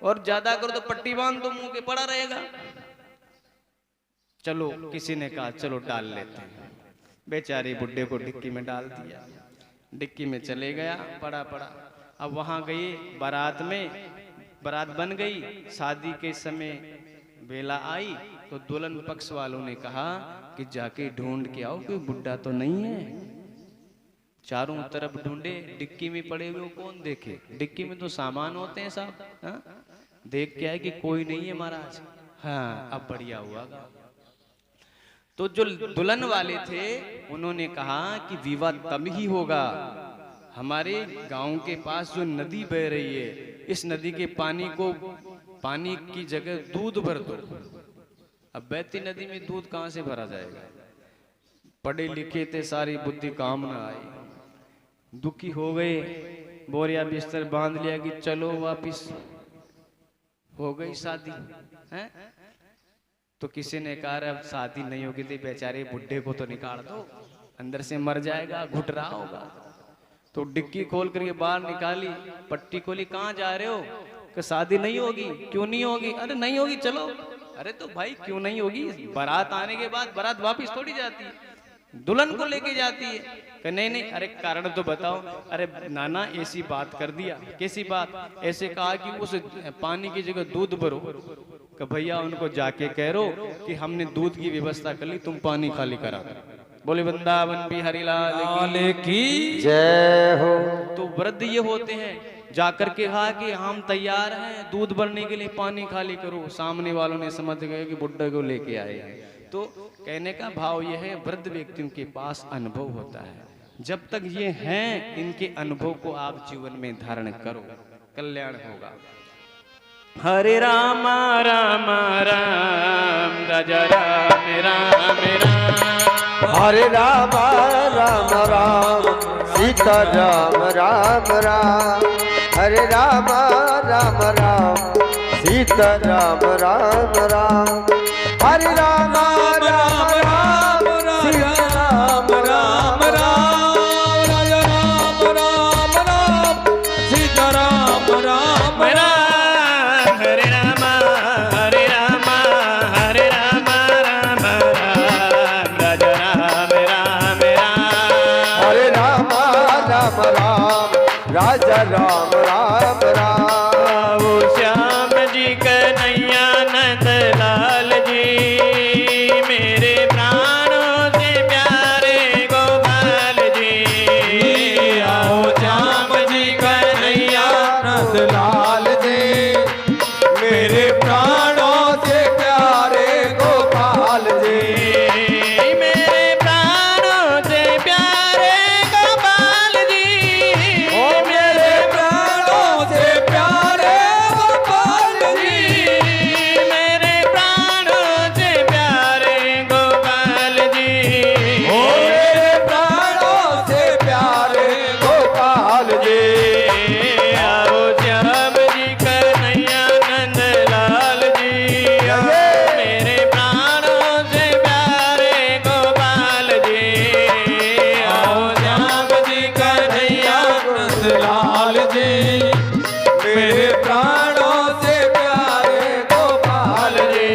[SPEAKER 1] और ज्यादा करो तो पट्टी बांध दो मुंह के, पड़ा रहेगा। चलो, किसी ने कहा चलो डाल लेते हैं। बेचारे बुड्ढे को डिक्की में डाल दिया, डिक्की में चले गया, पड़ा पड़ा। अब वहां गई बारात में, बारात बन गई। शादी के समय बेला आई तो दुल्हन पक्ष वालों ने कहा कि जाके ढूंढ के आओ, कोई बुड्ढा तो नहीं है। चारों तरफ ढूंढे, डिक्की में पड़े हुए कौन देखे? डिक्की में तो सामान होते हैं साहब। देख के आए कि कोई नहीं है महाराज। हाँ, अब बढ़िया हुआ। तो जो दुल्हन वाले थे उन्होंने कहा कि विवाह तब ही होगा, हमारे गांव के पास जो नदी बह रही है, इस नदी के पानी को, पानी की जगह दूध भर दो। अब बहती नदी में दूध कहां से भरा जाएगा? पढ़े लिखे थे, सारी बुद्धि काम न आई, दुखी हो गए, बोरिया बिस्तर बांध लिया कि चलो वापिस। हो गई शादी है। तो किसी ने कहा अब शादी नहीं होगी तो बेचारे बुढ़े को तो निकाल दो, अंदर से मर जाएगा, घुट रहा होगा। तो डिक्की खोल करके बाहर निकाली, पट्टी खोली, कहाँ जा रहे हो? कि शादी नहीं होगी। क्यों नहीं होगी? अरे नहीं होगी, चलो। अरे तो भाई क्यों नहीं होगी? बारात आने के बाद बारात वापिस थोड़ी जाती है, दुल्हन को लेके जाती है। कि नहीं नहीं, अरे कारण तो बताओ। अरे नाना ऐसी बात कर दिया। कैसी बात? ऐसे कहा कि उस पानी की जगह दूध भरो। कि भैया उनको जाके कह रो कि हमने दूध की व्यवस्था कर ली, तुम पानी खाली करा। बोले वृंदावन बिहारी लाल की
[SPEAKER 2] जय हो।
[SPEAKER 1] तो वृद्ध ये होते हैं, जाकर के कहा कि हम तैयार हैं दूध भरने के लिए, पानी खाली करो। सामने वालों ने समझ गए कि बुड्ढे को लेके आए हैं। तो कहने का भाव यह है, वृद्ध व्यक्तियों के पास अनुभव होता है। जब तक ये हैं, इनके अनुभव को आप जीवन में धारण करो, कल्याण होगा। हरे राम राम राम राजा राम राम राम,
[SPEAKER 2] हरे राम राम राम सीता राम राम राम, हरे राम राम राम, सीता राम राम राम, हरे राम राम राम, सीता राम राम राम,
[SPEAKER 3] राजा राम राम राम, सीता राम राम राम।
[SPEAKER 1] हरे राम हरे राम हरे राम राम राम, राजा राम राम राम।
[SPEAKER 2] हरे राम राम राम, राजा राम राम राम।
[SPEAKER 1] वो श्याम जी कन्हैया नंद लाल जी, मेरे प्राणों से प्यारे गोपाल जी। आओ श्याम जी कन्हैया
[SPEAKER 2] नंद लाल जी, मेरे प्राणों से प्यारे गोपाल जी।
[SPEAKER 1] मेरे प्राणों से प्यारे गोपाल जी,
[SPEAKER 2] ओ मेरे प्राणों से प्यारे गोपाल जी,
[SPEAKER 1] मेरे प्राणों से प्यारे गोपाल जी।
[SPEAKER 2] ओ मेरे प्राणों से प्यारे गोपाल जी।
[SPEAKER 1] आओ श्याम जी कन्हैया नंद लाल जी, मेरे प्राणों से प्यारे गोपाल जी। आओ श्याम जी कन्हैया
[SPEAKER 2] नंद लाल जी, मेरे प्राणों से प्यारे गोपाल जी।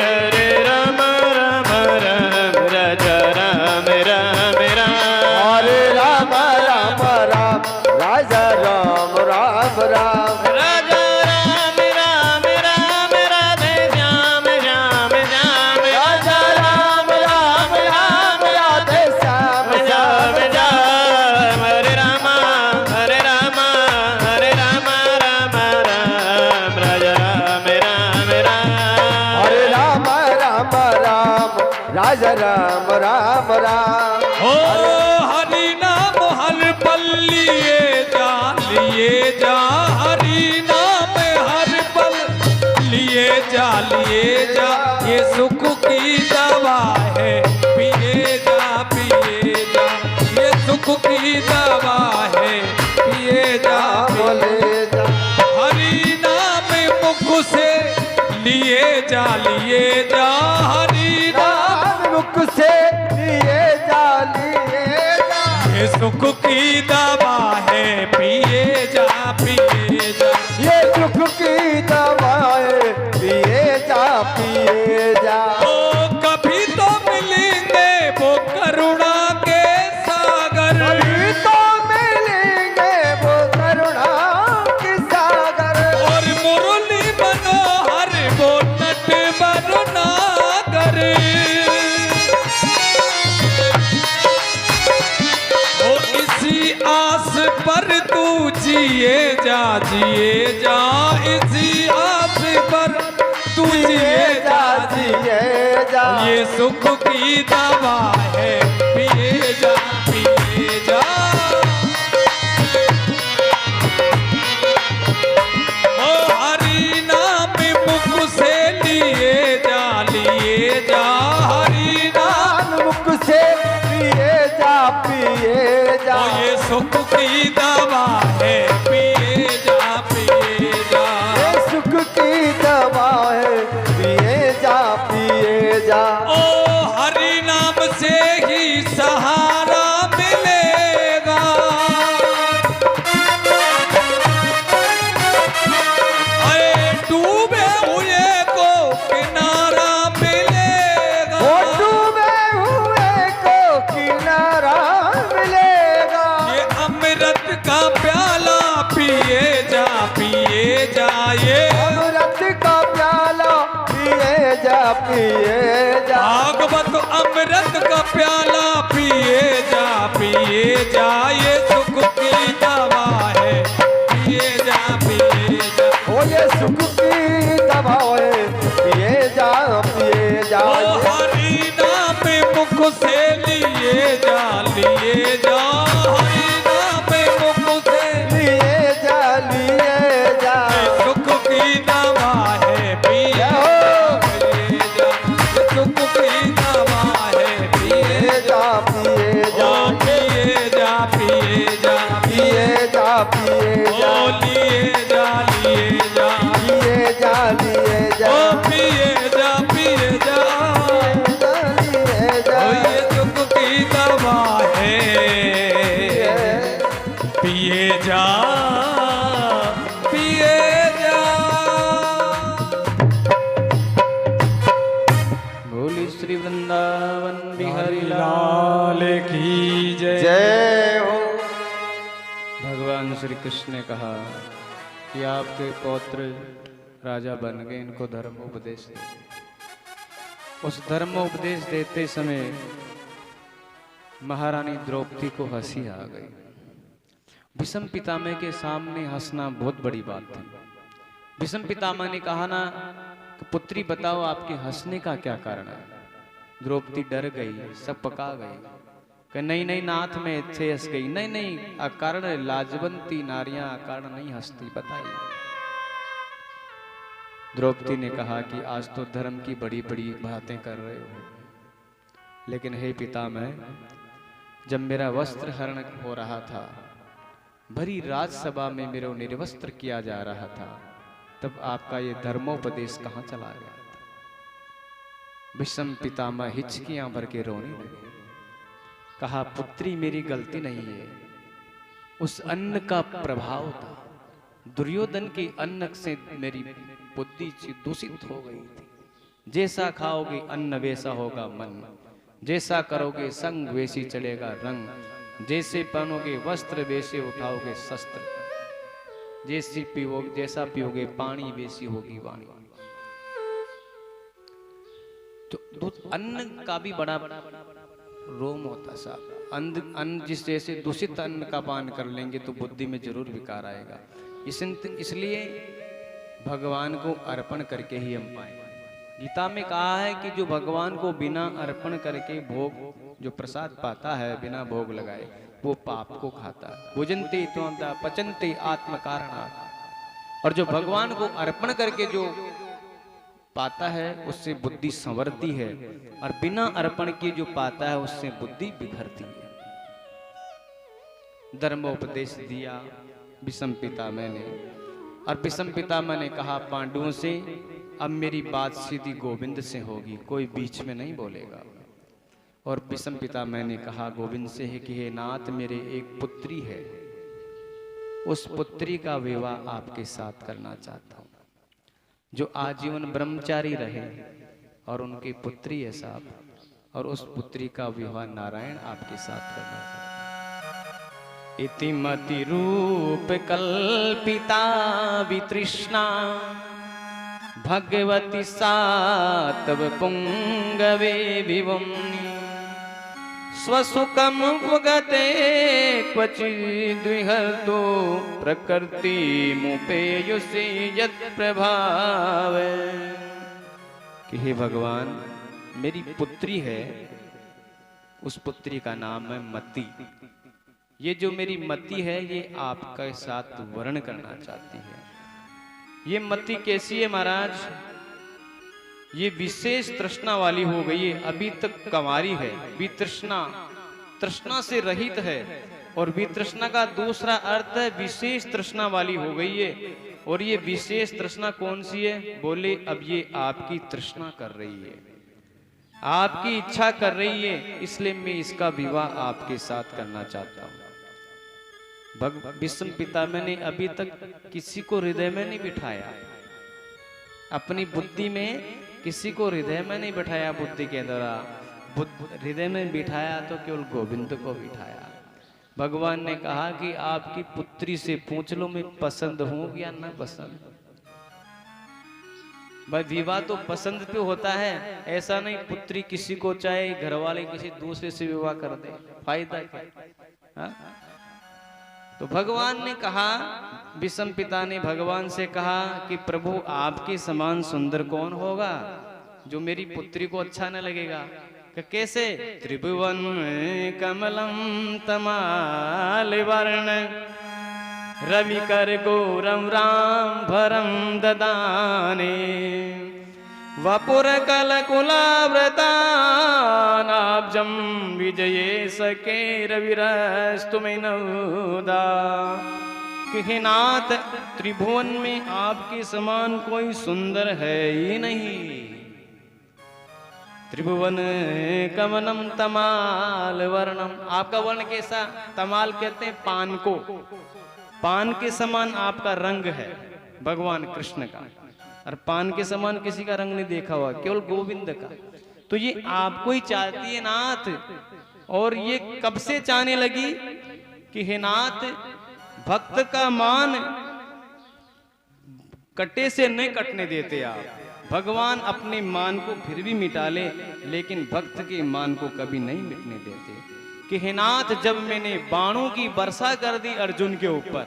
[SPEAKER 1] हरे राम राम राम, राजा राम राम राम।
[SPEAKER 2] हरे राम राम राम, राजा राम राम राम।
[SPEAKER 1] राजा राम राम राम, राधे श्याम श्याम श्याम।
[SPEAKER 2] राजा राम राम राम, राधे श्याम श्याम
[SPEAKER 1] श्याम श्याम। हरे राम हरे राम हरे राम राम राम, राजा राम राम राम।
[SPEAKER 2] हरे राम राम राम, राजा राम राम राम।
[SPEAKER 3] ओ हरि नाम हर पल लिए जा, हरि नाम हर पल लिए जा, ये सुख की दवा है, पिए जा, ये सुख की दवा है, पिए जा।
[SPEAKER 2] बोले जा
[SPEAKER 3] हरि नाम मुख से लिए जा, हरि नाम
[SPEAKER 2] राम मुख से लिए जा, लिए जा।
[SPEAKER 3] ये सुख की दवा है, पिए जा।
[SPEAKER 2] ये सुख की दवाएं पिए जा।
[SPEAKER 3] ओ कभी तो मिलेंगे वो करुणा के सागर,
[SPEAKER 2] अभी तो मिलेंगे वो करुणा के सागर।
[SPEAKER 3] और मुरली मनोहर वो नट बरुनागर। ओ इसी आस पर तू जिए जा, इसी आस पर तू जिए जा। ये सुख की दवा है, पिए जा। ओ हरि नाम मुख से लिए जा, हरि नाम
[SPEAKER 2] मुख से पिए जा, पिए जा।
[SPEAKER 3] ओ ये सुख की दवा है, पिए जा।
[SPEAKER 2] ये सुख की दवाएं पिए जा।
[SPEAKER 3] ओ हरि नाम से ही सहारा मिलेगा, अरे डूबे हुए को किनारा मिलेगा।
[SPEAKER 2] वो डूबे हुए को किनारा मिलेगा।
[SPEAKER 3] ये अमृत का प्याला पिए जा, ये
[SPEAKER 2] अमृत का प्याला पिए जा,
[SPEAKER 3] भागवत अमृत का प्याला पिए जा, ये सुख की दवा है, पिए जा।
[SPEAKER 2] ओ ये सुख की दवाएं पिए जा,
[SPEAKER 3] ओ हरि नाम मुख से लिए जा, हरि नाम मुख से
[SPEAKER 2] लिए जा।
[SPEAKER 3] ये सुख की दवा है, पिए जा। ये सुख की दवा है, पिए
[SPEAKER 2] पिए जा,
[SPEAKER 3] जा, पिए जा।
[SPEAKER 2] जा लिए जा
[SPEAKER 3] ओ पिए जा पिए जा
[SPEAKER 2] लिए जा
[SPEAKER 3] ओ ये दुख की दवा है पिए जा पिए जा।
[SPEAKER 1] बोली श्री वृंदावन बिहारी
[SPEAKER 3] लाल की जय।
[SPEAKER 2] जय हो।
[SPEAKER 1] भगवान श्री कृष्ण ने कहा कि आपके पौत्र राजा बन गए, इनको धर्मोपदेश दे। उस धर्मोपदेश देते समय महारानी द्रौपदी को हंसी आ गई। भीष्म पितामह के सामने हंसना बहुत बड़ी बात थी। भीष्म पितामह ने कहा ना कि पुत्री बताओ आपके हंसने का क्या कारण है। द्रौपदी डर गई, सब पका गई कि नहीं नहीं नाथ में इतने हंस गई। नहीं नहीं अकारण लाजवंती नारियां अकारण नहीं हंसती, बताइए। द्रौपदी ने कहा कि आज तो धर्म की बड़ी बड़ी बातें कर रहे हो, लेकिन हे पितामह, जब मेरा वस्त्र हरण हो रहा था, भरी राजसभा में मेरे निर्वस्त्र किया जा रहा था, तब आपका ये धर्मोपदेश कहाँ चला गया। भीष्म पितामह हिचकियां भर के रोने लगे। कहा पुत्री मेरी गलती नहीं है, उस अन्न का प्रभाव था। दुर्योधन के अन्न से मेरी बुद्धि दूषित हो गई थी। जैसा खाओगे अन्न वैसा होगा मन, जैसा करोगे संग वैसी चढ़ेगा रंग, जैसे पहनोगे वस्त्र वैसे उठाओगे शस्त्र, जैसा पियोगे पानी वैसी होगी वाणी। तो अन्न का भी बड़ा रोम होता साहब। अन्न जिस जैसे दूषित अन्न का पान कर लेंगे तो बुद्धि में जरूर विकार आएगा। इसलिए भगवान को अर्पण करके ही हम पाएंगे। गीता में कहा है कि जो भगवान को बिना अर्पण करके भोग जो प्रसाद पाता है बिना भोग लगाए, वो पाप को खाता है। भुजन्ते त्वंता पचन्ते आत्म कारणात्। और जो भगवान को अर्पण करके जो पाता है उससे बुद्धि संवरती है, और बिना अर्पण के जो पाता है उससे बुद्धि बिखरती है। धर्मोपदेश दिया भीष्म पितामह ने, और भीष्म पितामह ने कहा पांडवों से अब मेरी बात सीधी गोविंद से होगी, कोई बीच में नहीं बोलेगा। और भीष्म पितामह ने कहा गोविंद से है कि हे नाथ, मेरे एक पुत्री है, उस पुत्री का विवाह आपके साथ करना चाहता हूं, जो आजीवन ब्रह्मचारी रहे और उनकी पुत्री है साहब, और उस पुत्री का विवाह नारायण आपके साथ करना चाहता हूं। इति मति रूप कल्पिता वितृष्णा भगवती सातव पुंगवे विवम्नि स्वसुखम उपगते क्वचिद्विहर्तो प्रकृति मुपेयुषे यत् प्रभाव। कि हे भगवान, मेरी पुत्री है, उस पुत्री का नाम है मति। ये जो मेरी मति है ये आपके साथ वर्ण करना चाहती है। ये मति कैसी है महाराज? ये विशेष तृष्णा वाली हो गई है, अभी तक कंवारी है, वितृष्णा, तृष्णा से रहित है। और वितृष्णा का दूसरा अर्थ है विशेष तृष्णा वाली हो गई है। और ये विशेष तृष्णा कौन सी है? बोले अब ये आपकी तृष्णा कर रही है, आपकी इच्छा कर रही है, इसलिए मैं इसका विवाह आपके साथ करना चाहता हूं। भीष्म पितामह ने अभी तक किसी को हृदय में नहीं बिठाया, अपनी बुद्धि में किसी को हृदय में नहीं बिठाया। बुद्धि के द्वारा हृदय में बिठाया तो केवल गोविंद को बिठाया। भगवान ने कहा कि आपकी पुत्री से पूछ लो मैं पसंद हूं या ना पसंद। भाई विवाह तो पसंद पे होता है, ऐसा नहीं पुत्री किसी को चाहे घर वाले किसी दूसरे से विवाह कर दे, फायदा क्या? तो भगवान ने कहा, भीष्म पिता ने भगवान से कहा कि प्रभु आपके समान सुंदर कौन होगा जो मेरी पुत्री को अच्छा न लगेगा? कैसे? त्रिभुवन कमलम तमाल वर्ण रवि कर गौरम राम भरम ददाने वपुर कल कुलाव्रतानाब्जम विजये सके रविरस्तु में नौदा। कि हे नाथ त्रिभुवन में आपके समान कोई सुंदर है ही नहीं। त्रिभुवन कमनम तमाल वर्णम, आपका वर्ण कैसा? तमाल कहते हैं पान को, पान के समान आपका रंग है भगवान कृष्ण का। और पान के समान किसी का रंग नहीं देखा हुआ, केवल गोविंद का। तो ये आपको ही चाहती है नाथ, और ये कब से चाहने लगी कि हे नाथ भक्त का मान कटे से नहीं कटने देते आप। भगवान अपने मान को फिर भी मिटा ले, लेकिन भक्त के मान को कभी नहीं मिटने देते। कि हे नाथ जब मैंने बाणों की वर्षा कर दी अर्जुन के ऊपर,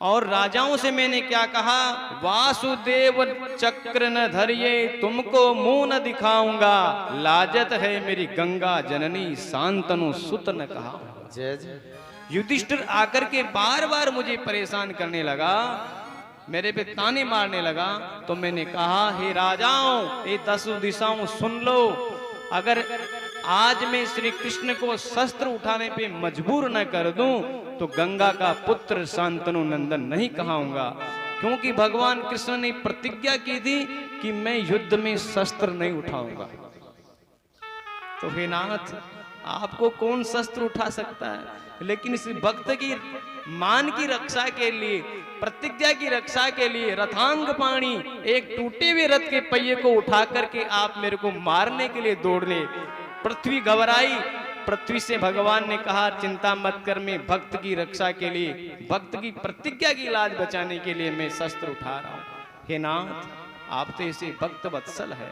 [SPEAKER 1] और राजाओं से मैंने क्या कहा, वासुदेव चक्र न धरिए तुमको मुंह न दिखाऊंगा, लाजत है मेरी गंगा जननी शांतनु सुत न कहा।
[SPEAKER 2] जय जय।
[SPEAKER 1] युधिष्ठिर आकर के बार बार मुझे परेशान करने लगा, मेरे पे ताने मारने लगा। तो मैंने कहा हे राजाओं, ये 10 दिशाओं सुन लो, अगर आज मैं श्री कृष्ण को शस्त्र उठाने पे मजबूर न कर दूं तो गंगा का पुत्र शांतनु नंदन नहीं कहाऊंगा, क्योंकि भगवान कृष्ण ने प्रतिज्ञा की थी कि मैं युद्ध में शस्त्र नहीं उठाऊंगा। तो हे नाथ आपको कौन शस्त्र उठा सकता है, लेकिन इस भक्त की मान की रक्षा के लिए, प्रतिज्ञा की रक्षा के लिए रथांग पाणी एक टूटे हुए रथ के पहिए को उठा करके आप मेरे को मारने के लिए दौड़ने। पृथ्वी घबराई, पृथ्वी से भगवान ने कहा चिंता मत कर, मैं भक्त की रक्षा के लिए, भक्त की प्रतिज्ञा की लाज बचाने के लिए मैं शस्त्र उठा रहा हूं। हे नाथ आप तो इसे भक्त वत्सल है,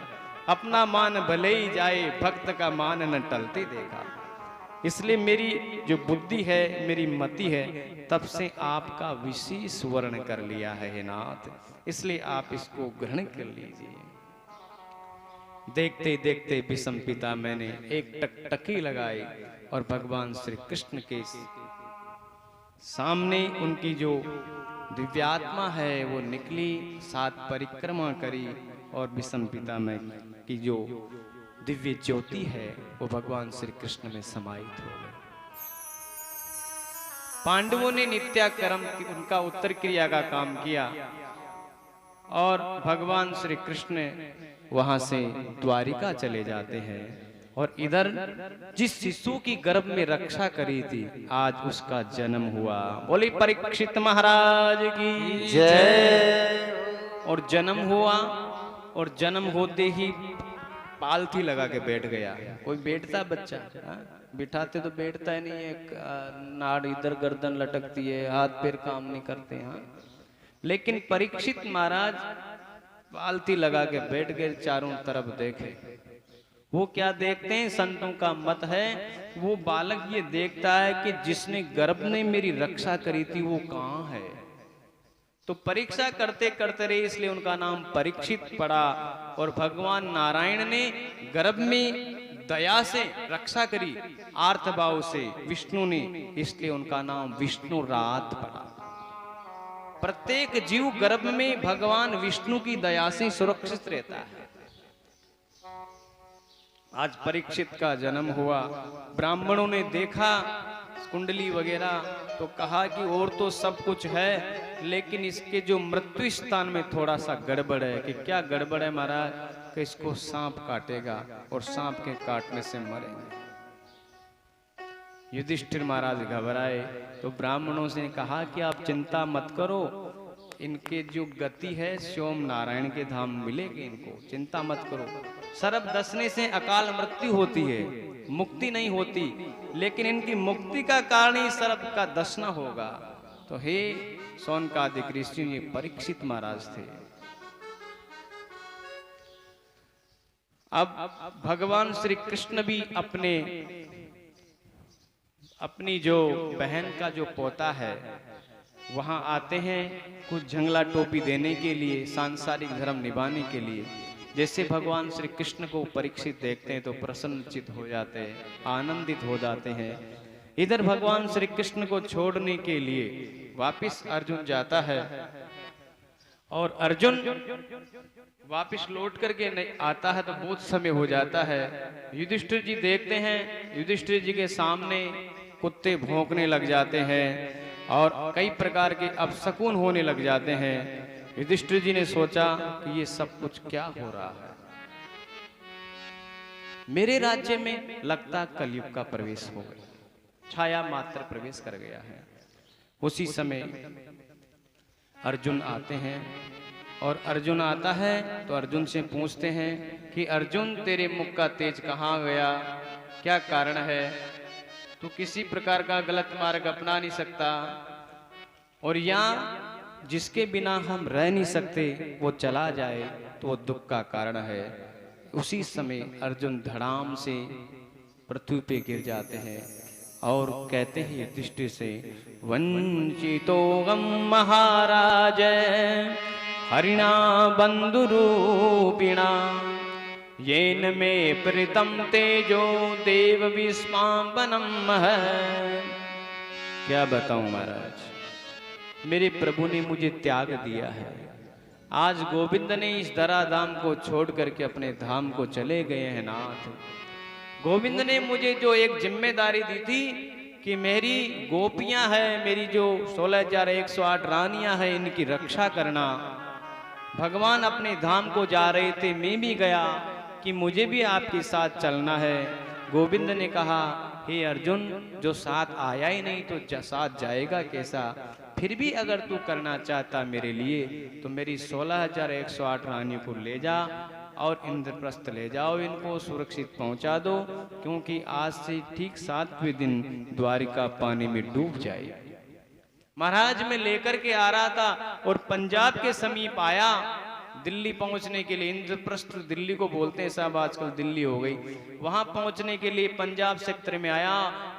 [SPEAKER 1] अपना मान भले ही जाए भक्त का मान न टलते देखा। इसलिए मेरी जो बुद्धि है, मेरी मति है, तब से आपका विशेष वर्ण कर लिया है हे नाथ, इसलिए आप इसको ग्रहण कर लीजिए। देखते देखते विषम पिता मैंने एक टकटकी लगाई और भगवान श्री कृष्ण के सामने उनकी जो दिव्यात्मा है वो निकली, 7 परिक्रमा करी और विषम पिता में की जो दिव्य ज्योति है वो भगवान श्री कृष्ण में समाहित हो गई। पांडवों ने नित्याकर्म उनका उत्तर क्रिया का काम किया और भगवान श्री कृष्ण वहां से द्वारिका चले जाते हैं। और इधर जिस शिशु की गर्भ में रक्षा करी थी आज उसका जन्म हुआ। बोले परीक्षित महाराज की
[SPEAKER 2] जय।
[SPEAKER 1] और जन्म हुआ और जन्म होते ही पालथी लगा के बैठ गया। कोई बैठता बच्चा, बिठाते तो बैठता ही नहीं है, नाड़ इधर गर्दन लटकती है, हाथ पैर काम नहीं करते हैं। लेकिन परीक्षित महाराज पालथी लगा के बैठ गए, चारों तरफ देखे। वो क्या देखते हैं, संतों का मत है वो बालक ये देखता है कि जिसने गर्भ ने मेरी रक्षा करी थी वो कहाँ है। तो परीक्षा करते करते रहे, इसलिए उनका नाम परीक्षित पड़ा। और भगवान नारायण ने गर्भ में दया से रक्षा करी, आर्तभाव से विष्णु ने, इसलिए उनका नाम विष्णु रात पड़ा। प्रत्येक जीव गर्भ में भगवान विष्णु की दया से सुरक्षित रहता है। आज परीक्षित का जन्म हुआ, ब्राह्मणों ने देखा कुंडली वगैरह तो कहा कि और तो सब कुछ है, लेकिन इसके जो मृत्यु स्थान में थोड़ा सा गड़बड़ है। कि क्या गड़बड़ है महाराज? कि इसको सांप काटेगा और सांप के काटने से मरेंगे। युधिष्ठिर महाराज घबराए तो ब्राह्मणों से कहा कि आप चिंता मत करो, इनके जो गति है सोम नारायण के धाम मिलेगी, इनको चिंता मत करो। सर्प दसने से अकाल मृत्यु होती है, मुक्ति नहीं होती, लेकिन इनकी मुक्ति का कारण ही सर्प का दसना होगा। तो हे शौनकादिक ऋषि, ये परीक्षित महाराज थे। अब भगवान श्री कृष्ण भी अपनी जो बहन का जो पोता है वहां आते हैं कुछ झंगला टोपी देने के लिए, सांसारिक धर्म निभाने के लिए। जैसे भगवान श्री कृष्ण को परीक्षित देखते हैं तो प्रसन्नचित हो जाते हैं, आनंदित हो जाते हैं। इधर भगवान श्री कृष्ण को छोड़ने के लिए वापिस अर्जुन जाता है और अर्जुन वापिस लौट करके नहीं आता है तो बहुत समय हो जाता है। युधिष्ठिर जी देखते हैं, युधिष्ठिर जी के सामने कुत्ते भौंकने लग जाते हैं। और कई प्रकार के अपशकुन होने लग जाते हैं। युधिष्ठिर जी ने सोचा कि ये सब कुछ क्या हो रहा है, मेरे राज्य में लगता कलयुग का प्रवेश हो गया, छाया मात्र प्रवेश कर गया है। उसी समय अर्जुन आते हैं और अर्जुन आता है तो अर्जुन से पूछते हैं कि अर्जुन तेरे मुख का तेज कहाँ गया, क्या कारण है, तू किसी प्रकार का गलत मार्ग अपना नहीं सकता और यहाँ जिसके बिना हम रह नहीं सकते वो चला जाए तो वो दुख का कारण है। उसी समय अर्जुन धड़ाम से पृथ्वी पे गिर जाते हैं और कहते हैं युधिष्ठिर से, वंचितो गम महाराज हरिणा बंधुरूपिणा येन मे प्रीतम तेजो देव विस्मापनम है। क्या बताऊं महाराज, मेरे प्रभु ने मुझे त्याग दिया है। आज गोविंद ने इस धराधाम को छोड़ करके अपने धाम को चले गए हैं नाथ। गोविंद ने मुझे जो एक जिम्मेदारी दी थी कि मेरी गोपियां हैं, मेरी जो 16,108 रानियां हैं, इनकी रक्षा करना। भगवान अपने धाम को जा रहे थे, मैं भी गया कि मुझे भी आपके साथ चलना है। गोविंद ने कहा, हे अर्जुन, जो साथ आया ही नहीं तो साथ जाएगा कैसा। फिर भी अगर तू करना चाहता मेरे लिए तो मेरी 16,108 रानियों को ले जा और इंद्रप्रस्थ ले जाओ, इनको सुरक्षित पहुंचा दो, क्योंकि आज से ठीक 7वें दिन द्वारिका पानी में डूब जाए। महाराज मैं लेकर के आ रहा था और पंजाब के समीप आया दिल्ली पहुंचने के लिए। इंद्रप्रस्थ दिल्ली को बोलते हैं साहब, आजकल दिल्ली हो गई। वहां पहुंचने के लिए पंजाब सेक्टर में आया,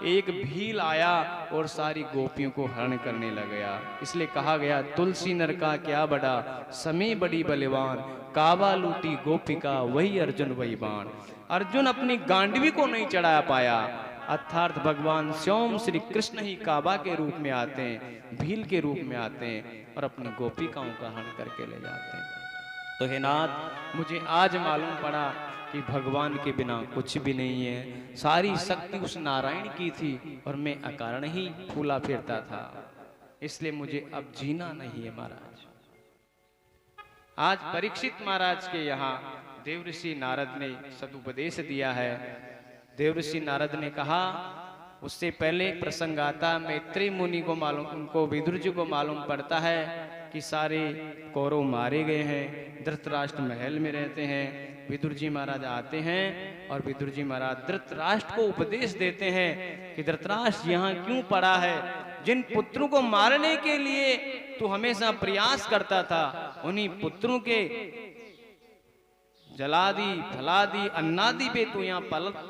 [SPEAKER 1] एक भील आया और सारी गोपियों को हरण करने लग गया। इसलिए कहा गया, तुलसी नर का क्या बड़ा, समय बड़ी बलवान, काबा लूटी गोपिका वही अर्जुन वही बाण। अर्जुन अपनी गांडवी को नहीं चढ़ा पाया, अर्थात भगवान स्वयं श्री कृष्ण ही काबा के रूप में आते हैं, भील के रूप में आते हैं और अपनी गोपिकाओं का हरण करके ले जाते हैं। तो हे नाथ, मुझे आज मालूम पड़ा कि भगवान के बिना कुछ भी नहीं है। सारी शक्ति उस नारायण की थी और मैं अकारण ही फूला फिरता था, इसलिए मुझे अब जीना नहीं है महाराज। आज परीक्षित महाराज के यहाँ देवऋषि नारद ने सदुपदेश दिया है। देवऋषि नारद ने कहा, उससे पहले प्रसंग आता, मैत्री मुनि को मालूम, उनको विदुर जी को मालूम पड़ता है कि सारे कौरव मारे गए हैं, धृतराष्ट्र महल में रहते हैं। विदुर जी महाराज आते हैं और विदुर जी महाराज धृतराष्ट्र को उपदेश देते हैं कि धृतराष्ट्र यहाँ क्यों पड़ा है, जिन पुत्रों को मारने के लिए तू हमेशा प्रयास करता था, उन्हीं पुत्रों के जलादि फलादि अन्नादि पे तू यहाँ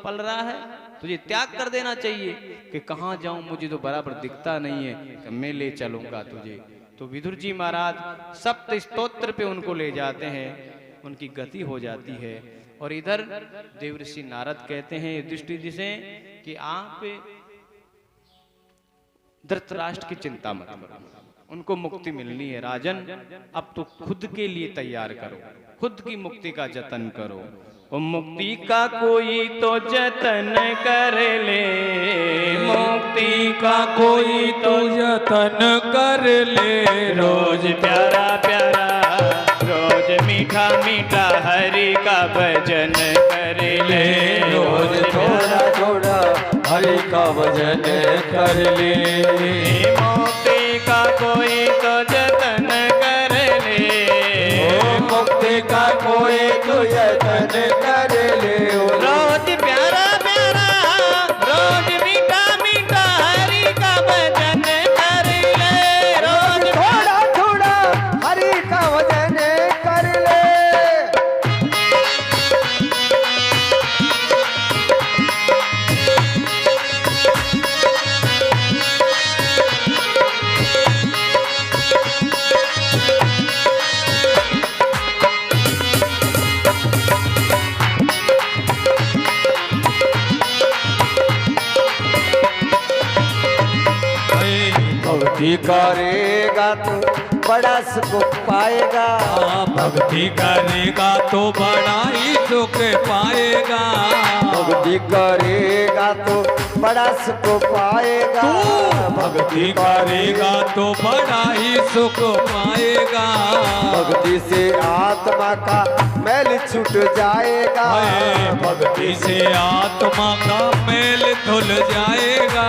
[SPEAKER 1] पल रहा है। तुझे त्याग कर देना चाहिए कि कहाँ जाऊं, मुझे तो बराबर दिखता नहीं है, तो मैं ले चलूंगा तुझे। तो विदुर जी महाराज सप्त स्तोत्र पे उनको ले जाते हैं, उनकी गति हो जाती है। और इधर देवऋषि नारद कहते हैं युधिष्ठिर जी से कि आप धृतराष्ट्र की चिंता मत करो, उनको मुक्ति मिलनी है राजन, अब तो खुद के लिए तैयार करो, खुद की मुक्ति का जतन करो। और मुक्ति का कोई तो जतन कर ले, मुक्ति का कोई तो जतन कर ले। रोज प्यारा प्यारा, रोज मीठा मीठा हरि का भजन कर ले।
[SPEAKER 2] रोज थोड़ा थोड़ा हरि का भजन कर ले।
[SPEAKER 1] मुक्ति का कोई तो जतन कर ले,
[SPEAKER 2] मुक्ति का कोई तो जतन कर ले।
[SPEAKER 1] रोज प्यारा प्यारा, रोज मीठा मीठा हरि का भजन कर ले। रोज
[SPEAKER 2] थोड़ा थोड़ा हरि का भजन कर ले। भक्ति करेगा तो बड़ा सुख पाएगा।
[SPEAKER 3] भक्ति करेगा तो बड़ा ही सुख पाएगा।
[SPEAKER 2] भक्ति करेगा तो बड़ा को पाएगा।
[SPEAKER 3] भक्ति करेगा तो बड़ा ही सुख पाएगा।
[SPEAKER 2] भक्ति से आत्मा का मैल छूट जाएगा।
[SPEAKER 3] भक्ति से आत्मा का मैल धुल जाएगा।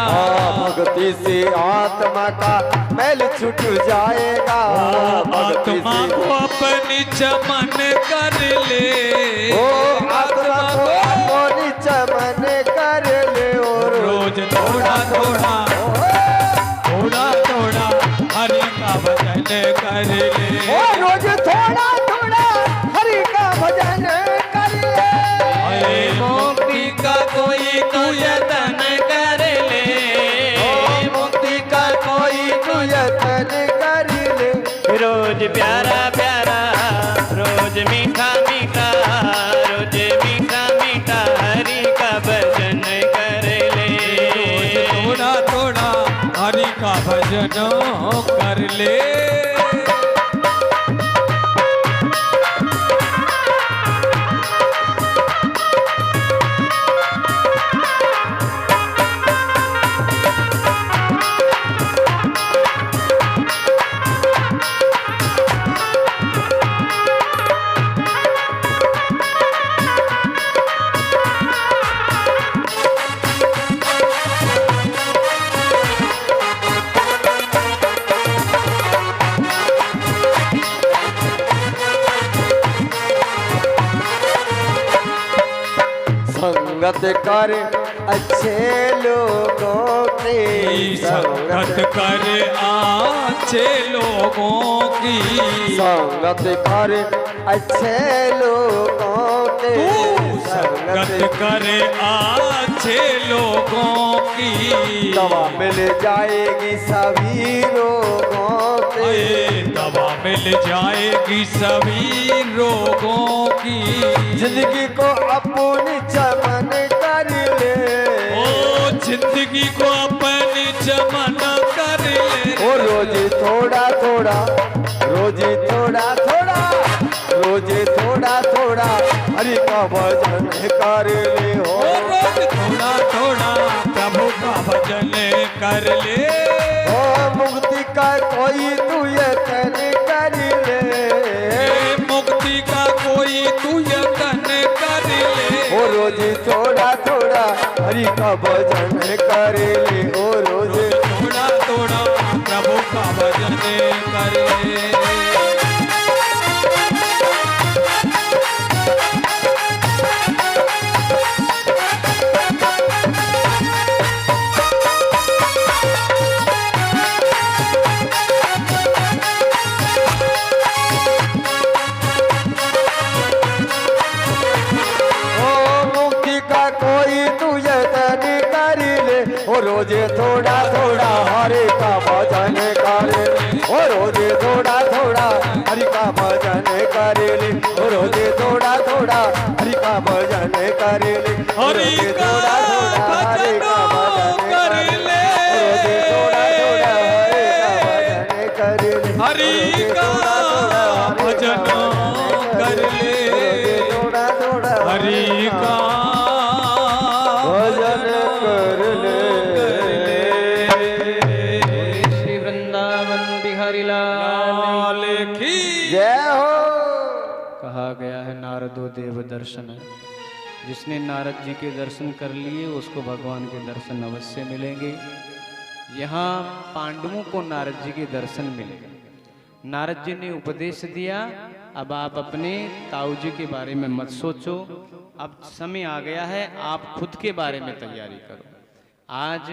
[SPEAKER 2] भक्ति से आत्मा का मैल छूट जाएगा।
[SPEAKER 3] आत्मा को अपनी चमन कर ले।
[SPEAKER 2] आत्मा को अपनी चमन कर ले। और
[SPEAKER 3] रोज थोड़ा थोड़ा हरि का भजन कर ले।
[SPEAKER 2] रोज थोड़ा थोड़ा हरि का भजन कर ले।
[SPEAKER 1] मुक्ति का कोई तू यतन कर ले।
[SPEAKER 2] मुक्ति का कोई तू यतन कर ले।
[SPEAKER 1] रोज प्यारा प्यारा, रोज मीठा मीठा, रोज मीठा मीठा हरि का भजन कर ले।
[SPEAKER 3] थोड़ा थोड़ा हरि का भजन कर ले।
[SPEAKER 2] संगत कर अच्छे लोगों की।
[SPEAKER 3] संगत कर अच्छे लोगों की।
[SPEAKER 2] संगत कर अच्छे लोगों की।
[SPEAKER 3] संगत कर अच्छे लोगों की।
[SPEAKER 2] दवा मिल जाएगी सभी रोगों की।
[SPEAKER 3] दवा मिल जाएगी सभी रोगों की।
[SPEAKER 2] जिंदगी को अपनी चमन कर ले।
[SPEAKER 3] जिंदगी को अपनी चमन कर ले।
[SPEAKER 2] रोज थोड़ा थोड़ा, रोज थोड़ा थोड़ा, रोज थोड़ा थोड़ा हरि का भजन कर ले।
[SPEAKER 3] रोज थोड़ा थोड़ा प्रभु का भजन कर ले।
[SPEAKER 2] मुक्ति का कोई तू यतन कर ले।
[SPEAKER 3] मुक्ति का कोई तू यतन कर ले।
[SPEAKER 2] रोज थोड़ा थोड़ा हरि का भजन कर ले। रोज
[SPEAKER 3] थोड़ा थोड़ा प्रभु का भजन कर ले।
[SPEAKER 2] रोज थोड़ा थोड़ा हरि का भजन कर ले। रोज थोड़ा थोड़ा हरि का भजन कर ले। रोज थोड़ा थोड़ा हरि का भजन कर ले।
[SPEAKER 3] हरि का भजन कर ले।
[SPEAKER 2] रोज थोड़ा थोड़ा हरि का भजन कर ले।
[SPEAKER 3] हरि का भजन कर ले।
[SPEAKER 2] थोड़ा थोड़ा
[SPEAKER 3] हरि का
[SPEAKER 2] भजन कर ले।
[SPEAKER 3] लाल की
[SPEAKER 2] जय हो।
[SPEAKER 1] कहा गया है नारदो देव दर्शन। जिसने नारद जी के दर्शन कर लिए उसको भगवान के दर्शन अवश्य मिलेंगे। यहाँ पांडवों को नारद जी के दर्शन मिले। नारद जी ने उपदेश दिया, अब आप अपने ताऊ जी के बारे में मत सोचो, अब समय आ गया है, आप खुद के बारे में तैयारी करो। आज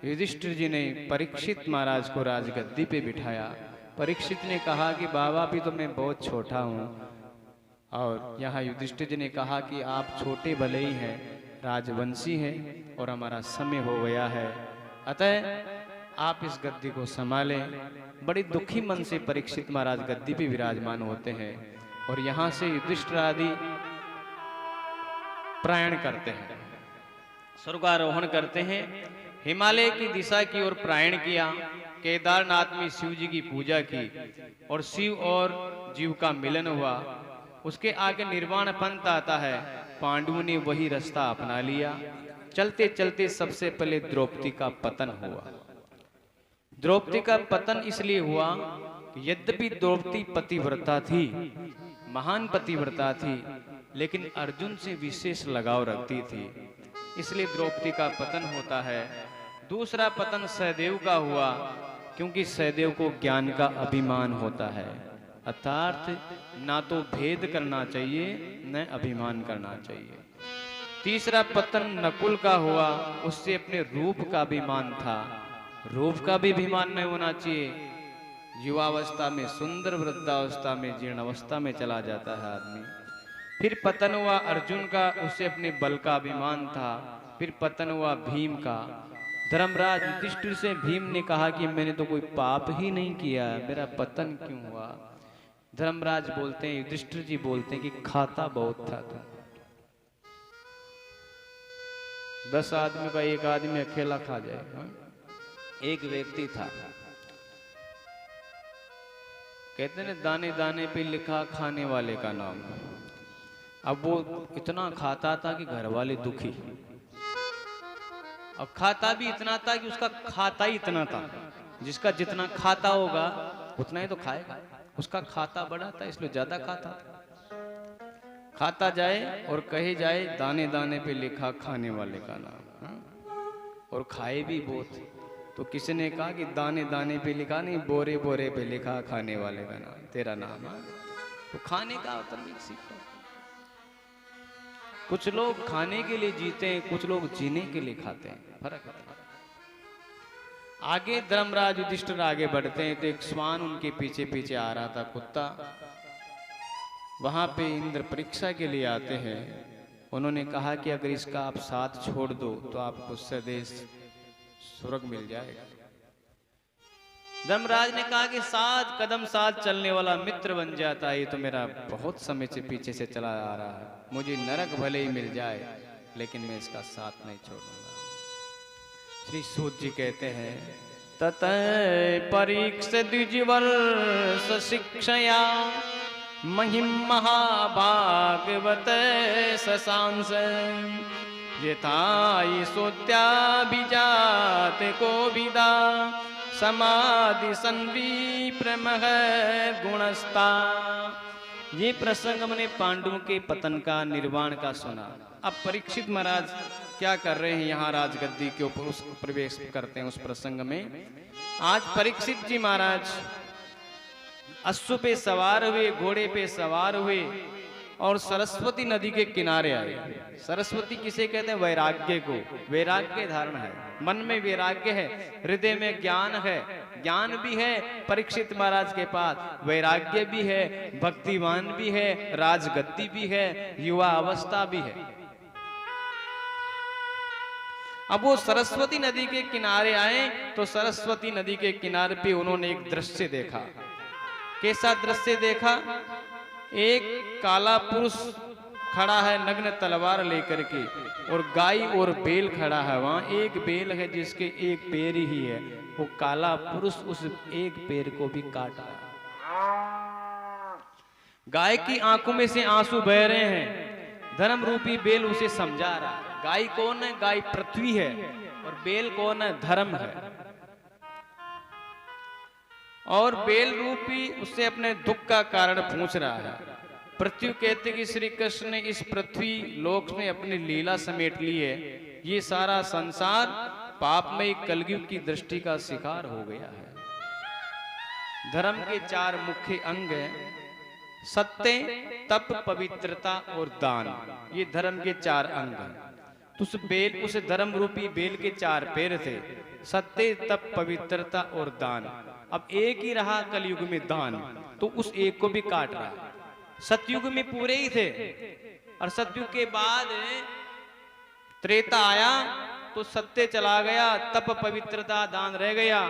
[SPEAKER 1] युधिष्ठिर जी ने परीक्षित महाराज को राजगद्दी पे बिठाया। परीक्षित ने कहा कि बाबा भी तो मैं बहुत छोटा हूँ, और यहाँ युधिष्ठिर जी ने कहा कि आप छोटे भले ही हैं, राजवंशी हैं और हमारा समय हो गया है, अतः आप इस गद्दी को संभालें। बड़ी दुखी मन से परीक्षित महाराज गद्दी पे विराजमान होते हैं और यहाँ से युधिष्ठिर आदि प्रयाण करते हैं, स्वर्गारोहण करते हैं। हिमालय की दिशा की ओर प्रयाण किया। केदारनाथ में शिव जी की पूजा की और शिव और जीव का मिलन हुआ। उसके आगे निर्वाण पंथ आता है। पांडवों ने वही रास्ता अपना लिया। चलते चलते सबसे पहले द्रौपदी का पतन हुआ। द्रौपदी का पतन इसलिए हुआ कि यद्यपि द्रौपदी पतिव्रता थी, महान पतिव्रता थी, लेकिन अर्जुन से विशेष लगाव रखती थी, इसलिए द्रौपदी का पतन होता है। दूसरा पतन सहदेव का हुआ, क्योंकि सहदेव को ज्ञान का अभिमान होता है, अर्थात ना तो भेद करना चाहिए न अभिमान करना चाहिए। तीसरा पतन नकुल का हुआ, उससे अपने रूप का अभिमान था, रूप का भी अभिमान नहीं होना चाहिए। युवावस्था में सुंदर, वृद्धावस्था में जीर्ण अवस्था में चला जाता है आदमी। फिर पतन हुआ अर्जुन का, उससे अपने बल का अभिमान था। फिर पतन हुआ भीम का। धर्मराज युधिष्ठिर से भीम ने कहा कि मैंने तो कोई पाप ही नहीं किया, मेरा पतन क्यों हुआ? धर्मराज बोलते हैं, युधिष्ठिर जी बोलते हैं कि खाता बहुत था तुम। 10 आदमी का एक आदमी अकेला खा जाएगा। एक व्यक्ति था, कहते हैं दाने दाने पे लिखा खाने वाले का नाम। अब वो इतना खाता था कि घर वाले दुखी, और खाता भी इतना था कि उसका खाता ही इतना था। जिसका जितना खाता होगा उतना ही तो खाएगा, उसका खाता बड़ा था इसलिए ज्यादा खाता था। खाता जाए और कहे जाए दाने दाने पे लिखा खाने वाले का नाम, और खाए भी बहुत। तो किसी ने कहा कि दाने दाने पे लिखा नहीं, बोरे बोरे पे लिखा खाने वाले का नाम, तेरा नाम है। तो खाने का तरीका सीखो। कुछ लोग खाने के लिए जीते हैं, कुछ लोग जीने के लिए खाते हैं, फर्क है। आगे धर्मराज युधिष्ठिर आगे बढ़ते हैं तो एक श्वान उनके पीछे पीछे आ रहा था, कुत्ता। वहां पे इंद्र परीक्षा के लिए आते हैं। उन्होंने कहा कि अगर इसका आप साथ छोड़ दो तो आपको स्वदेश स्वर्ग मिल जाएगा। धर्मराज ने कहा कि 7 कदम साथ चलने वाला मित्र बन जाता है, ये तो मेरा बहुत समय से पीछे से चला आ रहा है, मुझे नरक भले ही मिल जाए लेकिन मैं इसका साथ नहीं छोड़ूंगा। श्री सूत जी कहते हैं, ततः परीक्षित द्विजवर्ष शिक्षया महिम महाभागवत शशांस यथा सोत्याभिजात को विदा समाधि संविप्रमह गुणस्ता। ये प्रसंग हमने पांडवों के पतन का, निर्वाण का सुना। अब परीक्षित महाराज क्या कर रहे हैं यहाँ राजगद्दी के ऊपर, उस प्रवेश करते हैं उस प्रसंग में। आज परीक्षित जी महाराज अश्व पे सवार हुए, घोड़े पे सवार हुए और सरस्वती नदी के किनारे आए। सरस्वती किसे कहते हैं? वैराग्य को। वैराग्य धारण है, मन में वैराग्य है, हृदय में ज्ञान है, ज्ञान भी है परीक्षित महाराज के पास, वैराग्य भी है, भक्तिवान भी है, राजगद्दी भी है, युवा अवस्था भी है। अब वो सरस्वती नदी के किनारे आए तो सरस्वती नदी के किनारे पे उन्होंने एक दृश्य देखा। कैसा दृश्य देखा? एक काला पुरुष खड़ा है नग्न तलवार लेकर के, और गाय और बैल खड़ा है। वहां एक बैल है जिसके एक पैर ही है, वो काला पुरुष उस एक पैर को भी काट रहा है। गाय की आंखों में से आंसू बह रहे हैं, धर्म रूपी बैल उसे समझा रहा है। गाय कौन है? गाय पृथ्वी है, और बैल कौन है? धर्म है। और बैल रूपी उससे अपने दुख का कारण पूछ रहा है। पृथ्वी कहते कि श्री कृष्ण ने इस पृथ्वी लोक में अपनी लीला समेट ली है, ये सारा संसार पापमय कलयुग की दृष्टि का शिकार हो गया है। धर्म के 4 मुख्य अंग हैं, सत्य, तप, पवित्रता और दान। ये धर्म के 4 अंग हैं। तो उस धर्म रूपी बेल के 4 पैर थे, सत्य, तप, पवित्रता और दान। अब एक ही रहा कलयुग में दान, तो उस एक को भी काट रहा है। सतयुग में पूरे ही थे, और सतयुग के बाद त्रेता आया तो सत्य चला गया, तप, पवित्रता, दान रह गया।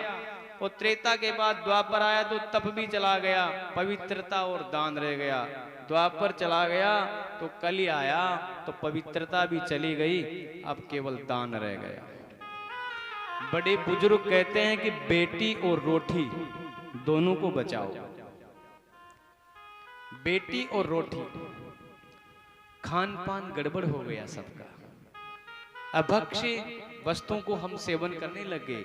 [SPEAKER 1] और त्रेता के बाद द्वापर आया तो तप भी चला गया, पवित्रता और दान रह गया। द्वापर चला गया तो कली आया तो पवित्रता भी चली गई, अब केवल दान रह गया। बड़े बुजुर्ग कहते हैं कि बेटी और रोटी दोनों को बचाओ। बेटी और रोटी, खान पान गड़बड़ हो गया सबका। अभक्ष्य वस्तुओं को हम सेवन करने लग गए,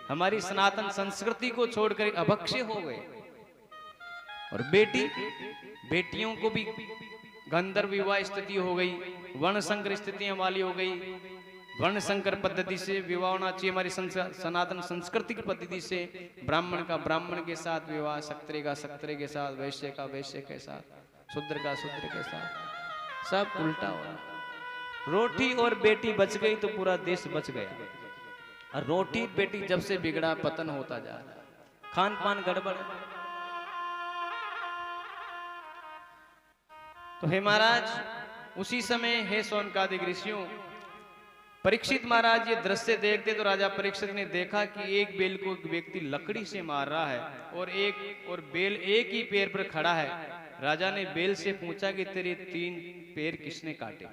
[SPEAKER 1] हमारी सनातन संस्कृति को छोड़कर अभक्ष्य हो गए। और बेटियों को भी गंधर्व विवाह स्थिति हो गई, वर्ण संकर स्थितियां वाली हो गई। वर्ण संकर पद्धति से विवाह होना चाहिए, हमारी सनातन संस्कृति की पद्धति से ब्राह्मण का ब्राह्मण के साथ विवाह, क्षत्रिय का क्षत्रिय के साथ, वैश्य का वैश्य के साथ, शूद्र का शूद्र के साथ, सब उल्टा हो रहा। रोटी और बेटी बच गई तो पूरा देश बच गया, और रोटी बेटी जब से बिगड़ा पतन होता जा रहा, खान पान गड़बड़ है। तो हे महाराज, उसी समय हे शौनकादिक ऋषियों, परीक्षित महाराज ये दृश्य देखते तो राजा परीक्षित ने देखा कि एक बेल को एक व्यक्ति लकड़ी से मार रहा है और बेल एक ही पैर पर खड़ा है। राजा ने बेल से पूछा कि तेरे 3 पैर किसने काटे?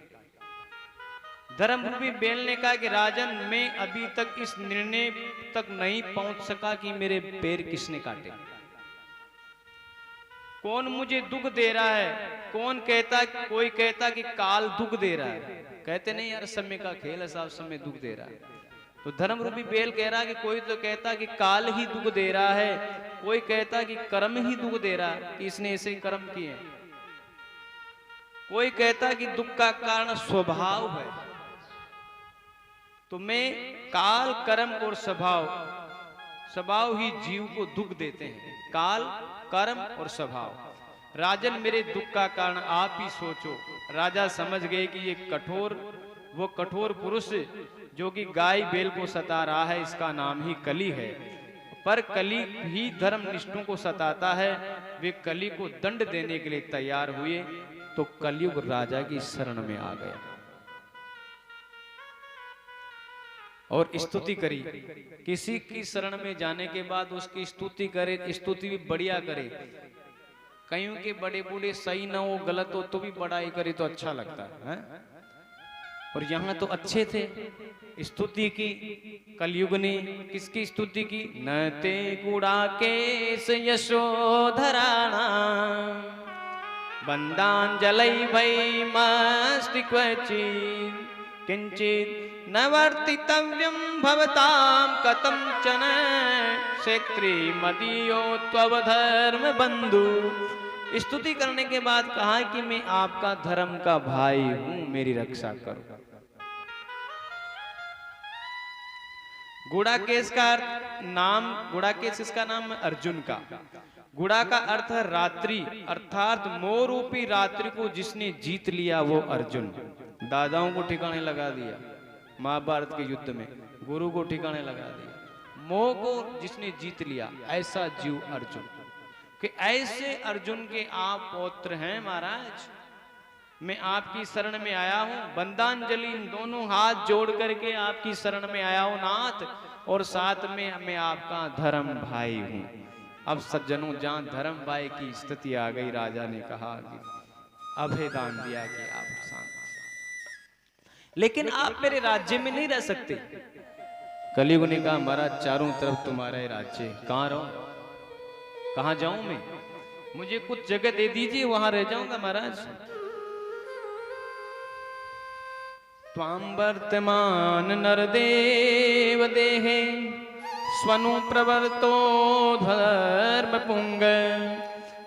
[SPEAKER 1] धर्मरूपी बेल ने कहा कि राजन, मैं अभी तक इस निर्णय तक नहीं पहुंच सका कि मेरे पैर किसने काटे। कौन मुझे दुख दे रहा है? कोई कहता कि काल दुख दे रहा है, कहते नहीं यार समय का खेल है साहब, समय दुख दे रहा है। तो धर्मरूपी बेल कह रहा है कि कोई तो कहता कि काल ही दुख दे रहा है, कोई कहता कि कर्म ही दुख दे रहा है कि इसने ऐसे कर्म किए, कोई कहता कि दुख का कारण स्वभाव है। तो मैं काल, कर्म और स्वभाव ही जीव को दुख देते हैं, काल, कर्म और स्वभाव। राजन, मेरे दुख का कारण आप ही सोचो। राजा समझ गए कि ये वो कठोर पुरुष जो कि गाय बैल को सता रहा है, इसका नाम ही कली है। पर कली ही धर्मनिष्ठों को सताता है। वे कली को दंड देने के लिए तैयार हुए, तो कलयुग राजा की शरण में आ गया और स्तुति करी। किसी की शरण में जाने के बाद उसकी स्तुति करे, स्तुति भी बढ़िया करे। कईयों के बड़े बूढ़े सही ना हो, गलत हो तो भी बड़ाई करे तो अच्छा लगता है। और यहाँ तो अच्छे थे, स्तुति की। कलयुग ने किसकी स्तुति की? नते गुड़ा केस यशोधराणा बंदांजलि भई मस्तिक्वचित् किंचित न वर्तितव्यं भवतां कथंचन क्षेत्री मदीयो त्वव धर्म बंधु। स्तुति करने के बाद कहा कि मैं आपका धर्म का भाई हूं, मेरी रक्षा करो। गुड़ाकेश का गुड़ाकेश इसका नाम है अर्जुन का। गुड़ा का अर्थ है रात्रि, अर्थात मोह रूपी रात्रि को जिसने जीत लिया वो अर्जुन। दादाओं को ठिकाने लगा दिया महाभारत के युद्ध में, गुरु को ठिकाने लगा दिया। मोह को जिसने जीत लिया, ऐसा जीव अर्जुन। कि ऐसे अर्जुन के आप पौत्र हैं महाराज। मैं आपकी शरण में आया हूं, बंदांजलि, दोनों हाथ जोड़ करके आपकी शरण में आया हूं नाथ, और साथ में मैं आपका धर्म भाई हूं। अब सज्जनों, जहां धर्म भाई की स्थिति आ गई, राजा ने कहा कि अभय दान दिया कि आप शांत, लेकिन आप मेरे राज्य में नहीं रह सकते। कलयुग ने कहा महाराज, चारों तरफ तुम्हारा ही राज्य, कहां रहूं, कहां जाऊं मैं? मुझे कुछ जगह दे दीजिए, वहां रह जाऊंगा महाराज। त्वां वर्तमान नरदेव देहे स्वनु प्रवर्तो धर्म पुंग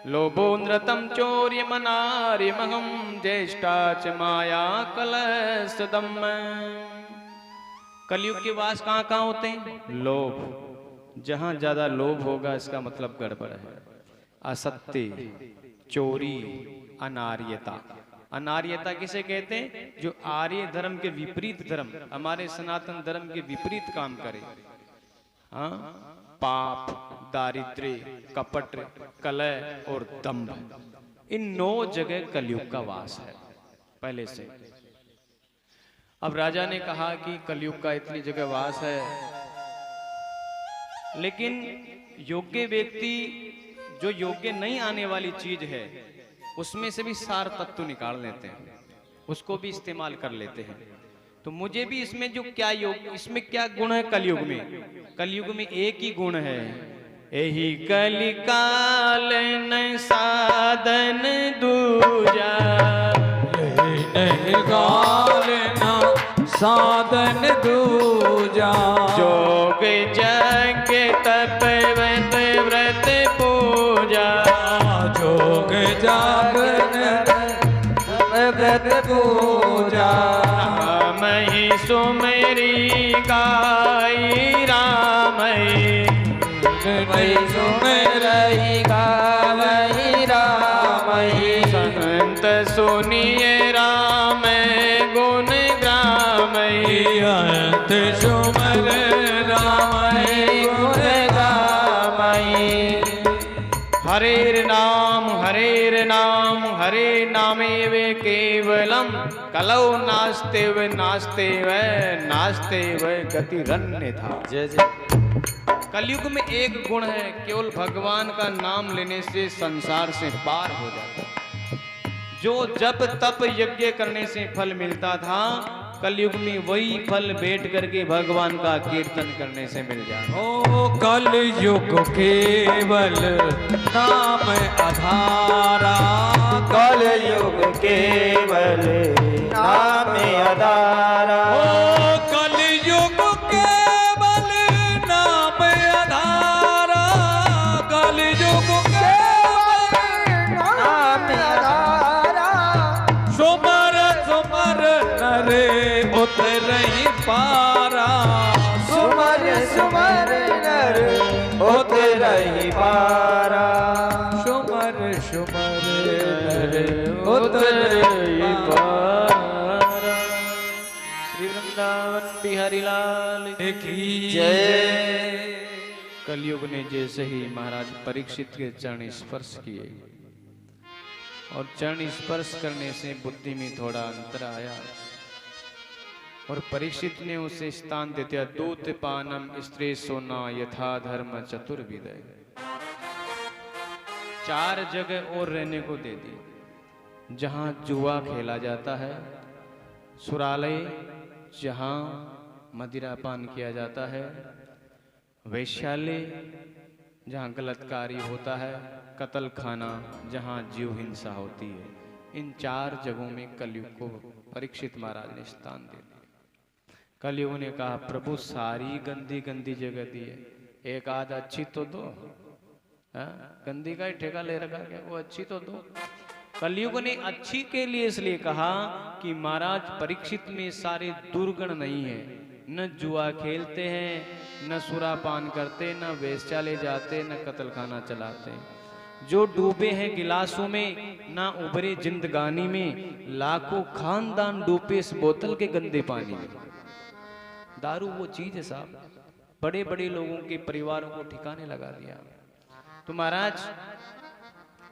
[SPEAKER 1] लोभो नृतम चौर्यमनार्यमहं ज्येष्ठा च माया कलशदम। कलयुग के वास कहां कहां होते हैं? लोभ। जहां ज्यादा लोभ होगा इसका मतलब गड़बड़ है। असत्य, चोरी, अनार्यता। अनार्यता किसे कहते हैं? जो आर्य धर्म के विपरीत धर्म, हमारे सनातन धर्म के विपरीत काम करे। हाँ, पाप, दारिद्र्य, कपट, कलह और दंभ, इन 9 जगह कलयुग का वास है पहले से। अब राजा ने कहा कि कलयुग का इतनी जगह वास है, लेकिन योग्य व्यक्ति जो योग्य नहीं आने वाली चीज है उसमें से भी सार तत्व निकाल लेते हैं, उसको भी इस्तेमाल कर लेते हैं। तो मुझे भी इसमें जो क्या इसमें क्या गुण है कलयुग में? कलयुग में एक ही गुण है, यही कलिकाल न साधन दूजा,
[SPEAKER 3] यही काल न साधन जागन दूजा।
[SPEAKER 1] जोग जग तप व्रत पूजा,
[SPEAKER 3] जोग जागन व्रत पूजा।
[SPEAKER 1] राम ही सुमेरी गाई राम ही
[SPEAKER 3] सुमेरहि गावहि राम ही।
[SPEAKER 1] संत सुनिए राम गुण ग्राम ही।
[SPEAKER 3] अंत सुमर राम गुण गावहि।
[SPEAKER 1] हरेर नाम हरे नामेव केवलम कलौ नास्तेव गतिरन्य था।
[SPEAKER 2] जय जय।
[SPEAKER 1] कलयुग में एक गुण है, केवल भगवान का नाम लेने से संसार से पार हो जाता है। जो जप तप यज्ञ करने से फल मिलता था, कलयुग में वही फल बैठ करके भगवान का कीर्तन करने से मिल जाता।
[SPEAKER 3] ओ कल युग केवल नाम आधारा।
[SPEAKER 2] कल युग केवल नाम आधारा।
[SPEAKER 3] ओ कल युग केवल नाम आधारा। कल युग केवल
[SPEAKER 2] नाम आधारा।
[SPEAKER 3] सुमर सुमर नरे उतरहि पारा।
[SPEAKER 2] सुमर सुमर नर उतरहि पारा।
[SPEAKER 3] सुमर सुमर नरे उतरहि पारा।
[SPEAKER 1] श्री वृंदावन बिहारी लाल
[SPEAKER 3] की
[SPEAKER 2] जय।
[SPEAKER 1] कलयुग ने जैसे ही महाराज परीक्षित के चरण स्पर्श किए और चरण स्पर्श करने से बुद्धि में थोड़ा अंतर आया और परीक्षित ने उसे स्थान दे दिया। दूत पानम स्त्री सोना यथा धर्म चतुर्विदय। 4 जगह और रहने को दे दी, जहां जुआ खेला जाता है, सुरालय जहां मदिरापान किया जाता है, वैश्यालय जहां गलत कार्य होता है, कत्ल खाना जहां जीव हिंसा होती है। इन 4 जगहों में कलयुग को परीक्षित महाराज ने स्थान दे दिया। कलयुग ने कहा प्रभु सारी गंदी गंदी जगह दी है, एक आध अच्छी तो दो। गंदी का ही ठेका ले रखा क्या, वो अच्छी तो दो। कलयुग ने अच्छी के लिए इसलिए कहा कि महाराज परीक्षित में सारे दुर्गुण नहीं है, न जुआ खेलते हैं, न सुरापान करते, न वेश्यालय जाते, न कत्ल खाना चलाते। जो डूबे हैं गिलासों में, ना उभरे जिंदगानी में, लाखों खानदान डूबे इस बोतल के गंदे पानी में। दारू वो चीज है साहब, बड़े बड़े लोगों के परिवारों को ठिकाने लगा दिया। तो महाराज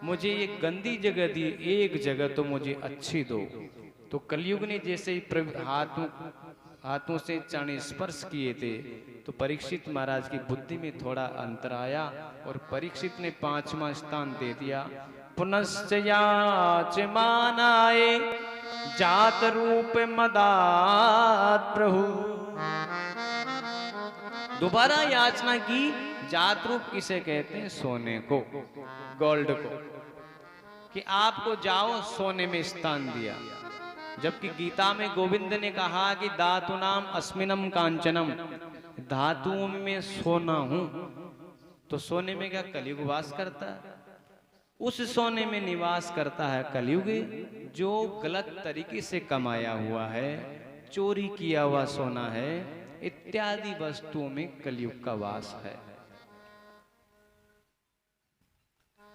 [SPEAKER 1] मुझे ये गंदी जगह दी, एक जगह तो मुझे अच्छी दो। तो कलयुग ने जैसे ही हाथों से चरण स्पर्श किए थे, तो परीक्षित महाराज की बुद्धि में थोड़ा अंतर आया और परीक्षित ने 5वां स्थान दे दिया। पुनश्च याचमानाय जात रूप मदात प्रभु। दोबारा याचना की, जात रूप किसे कहते हैं? सोने को, गोल्ड को, कि आपको जाओ सोने में स्थान दिया। जबकि गीता में गोविंद ने कहा कि धातु नाम अस्मिनम कांचनम, धातुओं में सोना हूं। तो सोने में क्या कलयुग वास करता है? उस सोने में निवास करता है कलयुग, जो गलत तरीके से कमाया हुआ है, चोरी किया हुआ सोना है, इत्यादि वस्तुओं में कलयुग का वास है।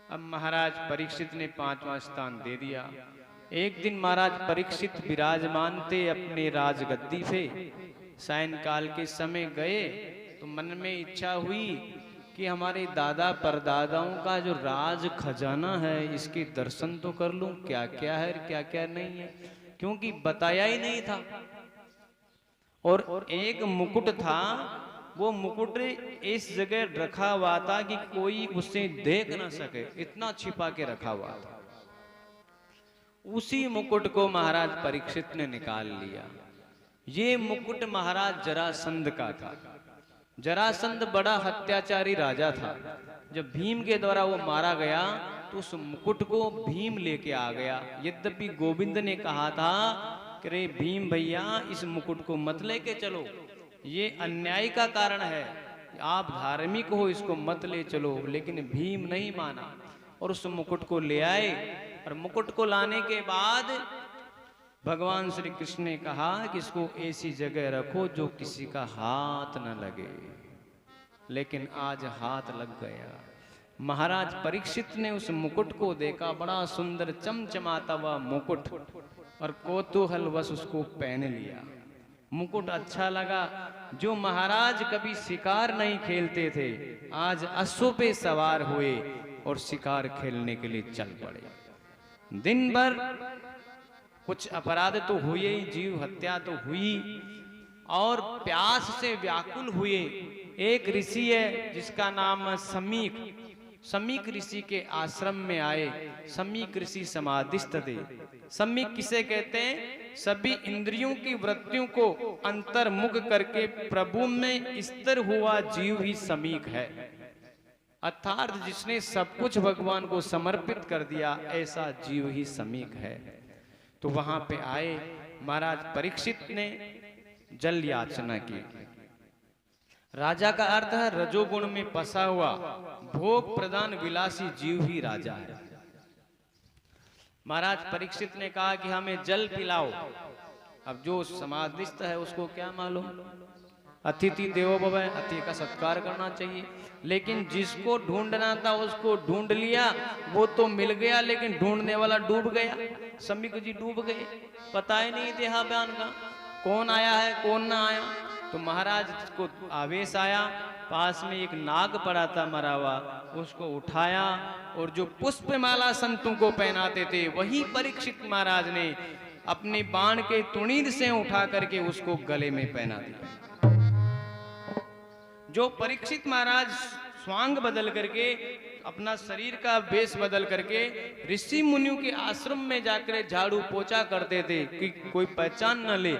[SPEAKER 1] अब महाराज परीक्षित ने 5वां स्थान दे दिया। एक दिन महाराज परीक्षित विराजमान थे अपने राजगद्दी पे। सायंकाल के समय गए तो मन में इच्छा हुई कि हमारे दादा परदादाओं का जो राज खजाना है, इसके दर्शन तो कर लूं, क्या क्या है क्या क्या नहीं है, क्योंकि बताया ही नहीं था। और एक मुकुट था, वो मुकुट इस जगह रखा हुआ था कि कोई उसे देख ना सके, इतना छिपा के रखा हुआ था। उसी मुकुट को महाराज परीक्षित ने निकाल लिया। ये मुकुट महाराज जरासंध का था। जरासंध बड़ा हत्याचारी राजा था। जब भीम के द्वारा वो मारा गया तो उस मुकुट को भीम लेके आ गया। यद्यपि गोविंद ने कहा था कि रे भीम भैया इस मुकुट को मत लेके चलो, ये अन्याय का कारण है, आप धार्मिक हो, इसको मत ले चलो। लेकिन भीम नहीं माना और उस मुकुट को ले आए। और मुकुट को लाने के बाद भगवान श्री कृष्ण ने कहा कि इसको ऐसी जगह रखो जो किसी का हाथ न लगे। लेकिन आज हाथ लग गया। महाराज परीक्षित ने उस मुकुट को देखा, बड़ा सुंदर चमचमाता हुआ मुकुट, और कौतूहलवश उसको पहन लिया। मुकुट अच्छा लगा। जो महाराज कभी शिकार नहीं खेलते थे, आज अश्व पे सवार हुए और शिकार खेलने के लिए चल पड़े। दिन भर कुछ अपराध तो हुए ही, जीव हत्या तो हुई, और प्यास से व्याकुल हुए। एक ऋषि है जिसका नाम है समीक। समीक ऋषि के आश्रम में आए। समीक ऋषि समाधिस्थ थे। समीक किसे कहते हैं? सभी इंद्रियों की वृत्तियों को अंतर्मुख करके प्रभु में स्थिर हुआ जीव ही समीक है। अर्थात जिसने सब कुछ भगवान को समर्पित कर दिया, ऐसा जीव ही समीक है। तो वहां पे आए। महाराज परीक्षित ने जल याचना की। राजा का अर्थ है रजोगुण में फंसा हुआ भोग प्रदान विलासी जीव ही राजा है। महाराज परीक्षित ने कहा कि हमें जल पिलाओ। अब जो समाधिस्थ है उसको क्या मालूम, अतिथि देवो भव, अतिथि का सत्कार करना चाहिए। लेकिन जिसको ढूंढना था उसको ढूंढ लिया, वो तो मिल गया, लेकिन ढूंढने वाला डूब गया। समीक जी डूब गए, पता ही नहीं देहा बयान का कौन आया है कौन ना आया। तो महाराज को आवेश आया। पास में एक नाग पड़ा था मरा हुआ, उसको उठाया और जो पुष्पमाला संतों को पहनाते थे वही परीक्षित महाराज ने अपने बाण के तुणीर से उठा करके उसको गले में पहना दिया। जो परीक्षित महाराज स्वांग बदल करके, अपना शरीर का वेश बदल करके ऋषि मुनियों के आश्रम में जाकर झाड़ू पोछा करते थे कि कोई पहचान न ले,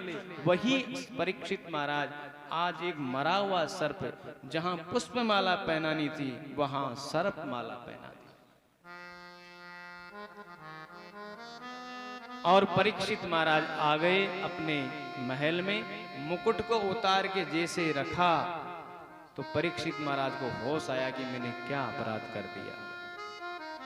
[SPEAKER 1] वही परीक्षित महाराज आज एक मरा हुआ सर्प, जहां पुष्पमाला पहनानी थी वहां सर्प माला पहना दी। और परीक्षित महाराज आ गए अपने महल में। मुकुट को उतार के जैसे रखा तो परीक्षित महाराज को होश आया कि मैंने क्या अपराध कर दिया,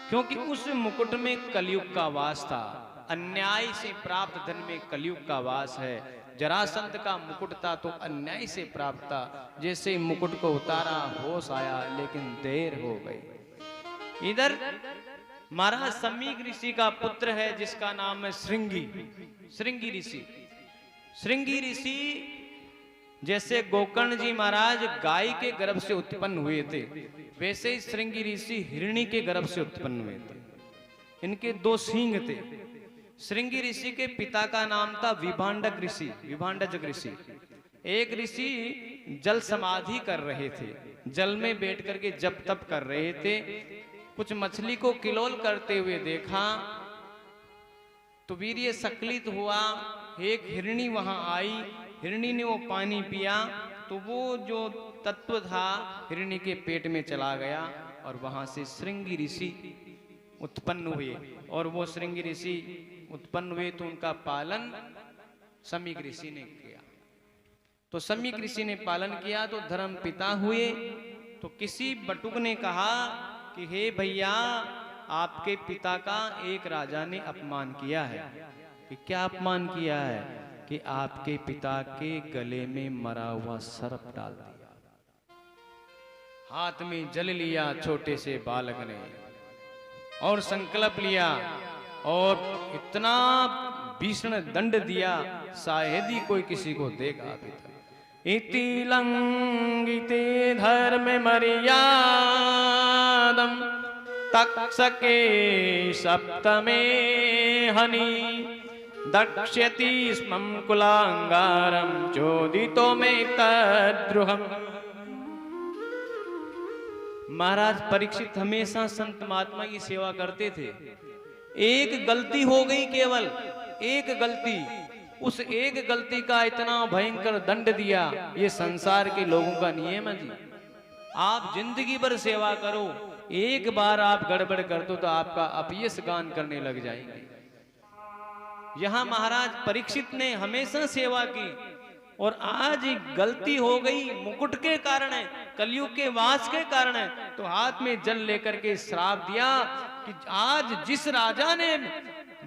[SPEAKER 1] क्योंकि उस मुकुट में कलयुग का वास था। अन्याय से प्राप्त धन में कलयुग का वास है। जरासंध का मुकुट था तो अन्याय से प्राप्त था। जैसे मुकुट को उतारा होश आया, लेकिन देर हो गई। इधर महाराज समीक ऋषि का पुत्र है जिसका नाम है श्रृंगी। श्रृंगी ऋषि, श्रृंगी ऋषि जैसे गोकर्ण जी महाराज गाय के गर्भ से उत्पन्न हुए थे, वैसे ही श्रृंगी ऋषि हिरणी के गर्भ से उत्पन्न हुए थे। इनके दो सींग थे। श्रृंगी ऋषि के पिता का नाम था विभांडक ऋषि, विभांडक ऋषि। एक ऋषि जल समाधि कर रहे थे, जल में बैठ करके जप तप कर रहे थे। कुछ मछली को किलोल करते हुए देखा तो वीर्य सक्लित हुआ। एक हिरणी वहां आई, हिरणी ने वो पानी पिया तो वो जो तत्व था हिरणी के पेट में चला गया और वहां से श्रृंगी ऋषि उत्पन्न हुए। और वो श्रृंगी ऋषि उत्पन्न हुए तो उनका पालन समीक ऋषि ने किया। तो समीक ऋषि ने पालन किया तो धर्म पिता हुए। तो किसी बटुक ने कहा कि हे भैया, आपके पिता का एक राजा ने अपमान किया है। कि क्या अपमान किया है? कि आपके पिता के गले में मरा हुआ सर्प डाल दिया। हाथ में जल लिया छोटे से बालक ने और संकल्प लिया और इतना भीषण दंड दिया, शायद ही कोई किसी को देगा अभी तक। इति लंघिते धर्म मर्यादम तक्षके सप्तमे हनि दक्ष्यति स्मं कुलांगारम चोदितो में तद्रुहम। महाराज परीक्षित हमेशा संत महात्मा की सेवा करते थे। एक गलती हो गई, केवल एक गलती, उस एक गलती का इतना भयंकर दंड दिया। ये संसार के लोगों का नियम है जी। आप जिंदगी भर सेवा करो, एक बार आप गड़बड़ कर दो तो आपका अपयश गान करने लग जाएंगे। यहाँ महाराज परीक्षित ने हमेशा सेवा की और आज एक गलती हो गई, मुकुट के कारण है, कलयुग के वास के कारण है, तो हाथ में जल लेकर के श्राप दिया कि आज जिस राजा ने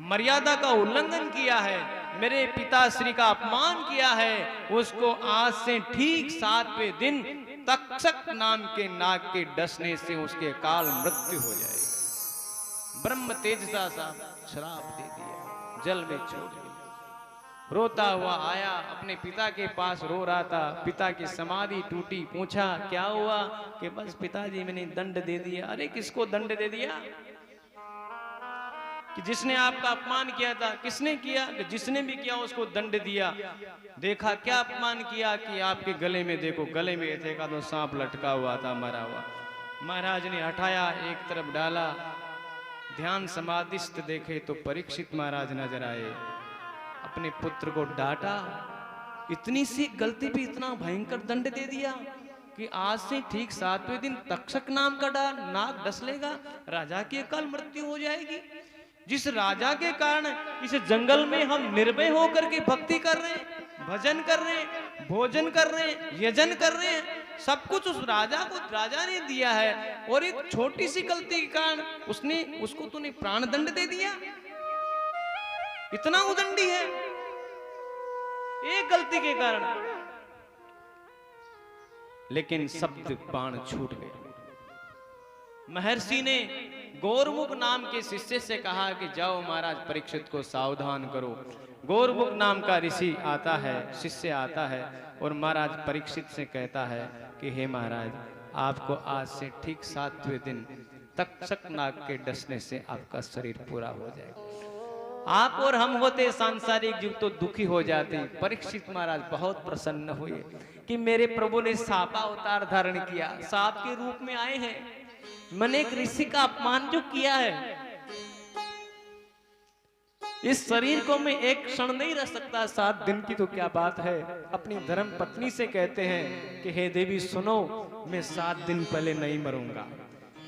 [SPEAKER 1] मर्यादा का उल्लंघन किया है, मेरे पिताश्री का अपमान किया है, उसको आज से ठीक 7वें दिन तक्षक नाम के नाग के डसने से उसके काल मृत्यु हो जाएगी। ब्रह्म तेजसा सा श्राप दे दिया, जल में छोड़ दिया। रोता हुआ आया, अपने पिता के पास रो रहा था, पिता की समाधि टूटी, पूछा क्या हुआ? कि बस पिताजी मैंने दंड दे दिया। अरे किसको दंड दे दिया? कि जिसने आपका अपमान किया था। किसने किया? कि जिसने भी किया उसको दंड दिया। देखा क्या अपमान किया? कि आपके गले में देखो, गले में देखा तो सांप लटका हुआ था, मरा हुआ। महाराज ने हटाया, एक तरफ डाला, ध्यान समाधिस्थ देखे तो परीक्षित महाराज नजर आए। अपने पुत्र को डांटा, इतनी सी गलती पे इतना भयंकर दंड दे दिया कि आज से ठीक 7वें दिन तक्षक नाम का नाग डस लेगा, राजा की अकाल मृत्यु हो जाएगी। जिस राजा के कारण इस जंगल में हम निर्भय होकर के भक्ति कर रहे हैं, भजन कर रहे हैं, भोजन कर रहे हैं, यजन कर रहे हैं, सब कुछ उस राजा को राजा ने दिया है, और एक छोटी सी गलती के कारण उसको तूने प्राण दंड दे दिया। इतना उदंडी है एक गलती के कारण। लेकिन शब्द बाण छूट गए। महर्षि ने गौरमुख नाम के शिष्य से कहा कि जाओ महाराज परीक्षित को सावधान करो। गौरमुख नाम का ऋषि आता है, शिष्य आता है और महाराज परीक्षित से कहता है कि हे महाराज, आपको आज से ठीक 7वें दिन तक्षक नाग के डसने से आपका शरीर पूरा हो जाएगा। आप और हम होते सांसारिक जीव तो दुखी हो जाते। परीक्षित महाराज बहुत प्रसन्न हुए कि मेरे प्रभु ने सांप का अवतार धारण किया, सांप के रूप में आए हैं। मैंने एक ऋषि का अपमान जो किया है, इस शरीर को मैं एक क्षण नहीं रह सकता, 7 दिन की तो क्या बात है। अपनी धर्म पत्नी से कहते हैं कि हे देवी सुनो, मैं 7 दिन पहले नहीं मरूंगा,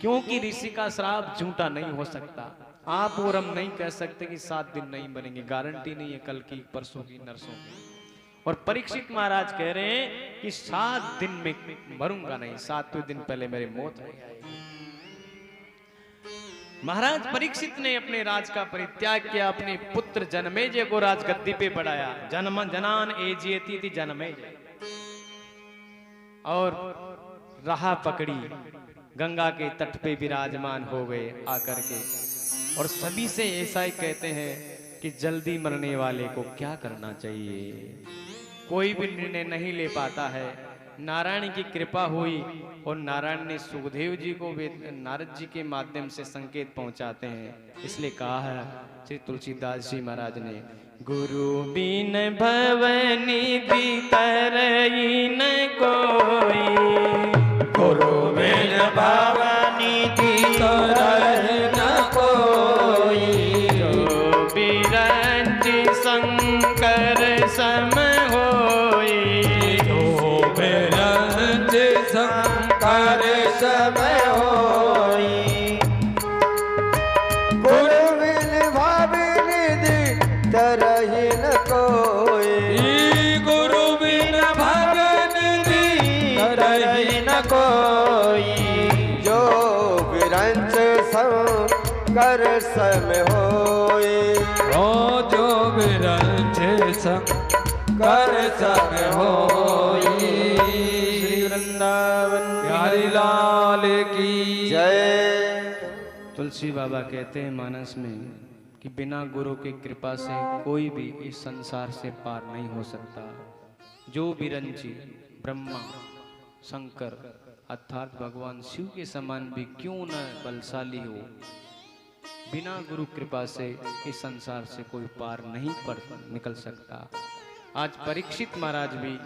[SPEAKER 1] क्योंकि ऋषि का श्राप झूठा नहीं हो सकता। आप और हम नहीं कह सकते कि 7 दिन नहीं मरेंगे, गारंटी नहीं है कल की, परसों की, नरसों की। और परीक्षित महाराज कह रहे हैं कि 7 दिन में मरूंगा नहीं, 7वें दिन पहले मेरी मौत नहीं आएगी। महाराज परीक्षित ने अपने राज का परित्याग किया, अपने पुत्र जनमेजय को राजगद्दी पे बढ़ाया। जन्म जनान एजेती थी जनमेजय, और राह पकड़ी, गंगा के तट पे विराजमान हो गए आकर के। और सभी से ऐसा ही कहते हैं कि जल्दी मरने वाले को क्या करना चाहिए। कोई भी निर्णय नहीं ले पाता है। नारायण की कृपा हुई और नारायण ने सुखदेव जी को नारद जी के माध्यम से संकेत पहुंचाते हैं। इसलिए कहा है श्री तुलसीदास जी महाराज ने, गुरु बिन भवनी भीतर न कोई,
[SPEAKER 2] गुरु बिन भवनी भीतर न कोई,
[SPEAKER 1] जो बिरंच शंकर सम होई,
[SPEAKER 3] जो बिरंच
[SPEAKER 2] शंकर सम होई। गुरु बिन भवनी तरहि न कोई,
[SPEAKER 3] गुरु बिन भवनी
[SPEAKER 2] तरहि न कोई, जो बिरंच शंकर सम होई,
[SPEAKER 3] ओ जो बिरंच शंकर सम होई।
[SPEAKER 2] श्री वृंदावन
[SPEAKER 3] प्यारी लाल की
[SPEAKER 2] जय।
[SPEAKER 1] तुलसी बाबा कहते हैं मानस में कि बिना गुरु की कृपा से कोई भी इस संसार से पार नहीं हो सकता। जो बिरंची ब्रह्मा शंकर अर्थात भगवान शिव के समान भी क्यों न बलशाली हो, बिना गुरु कृपा से इस संसार से कोई पार नहीं निकल सकता। आज परीक्षित महाराज भी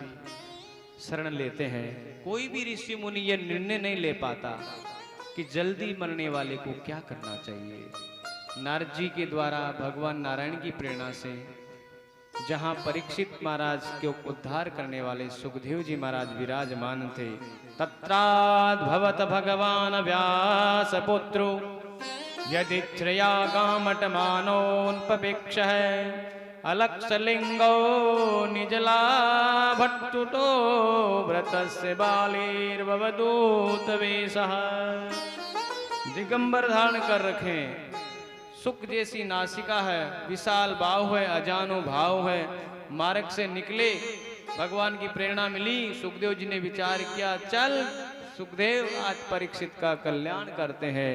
[SPEAKER 1] शरण लेते हैं। कोई भी ऋषि मुनि यह निर्णय नहीं ले पाता कि जल्दी मरने वाले को क्या करना चाहिए। नारद जी के द्वारा भगवान नारायण की प्रेरणा से जहां परीक्षित महाराज के उद्धार करने वाले सुखदेव जी महाराज विराजमान थे, तत्राद्भवत भगवान व्यास पुत्रो यदि श्रेया गामटमानोन्पपेक्ष है, अलक्षलिंगो निजला भट्टुटो व्रतस्य बालीर्भवदूत वेशः। दिगंबर धारण कर रखे, सुख जैसी नासिका है, विशाल बाहु है, अजानो भाव है। मार्ग से निकले, भगवान की प्रेरणा मिली, सुखदेव जी ने विचार किया, चल सुखदेव आज परीक्षित का कल्याण करते हैं।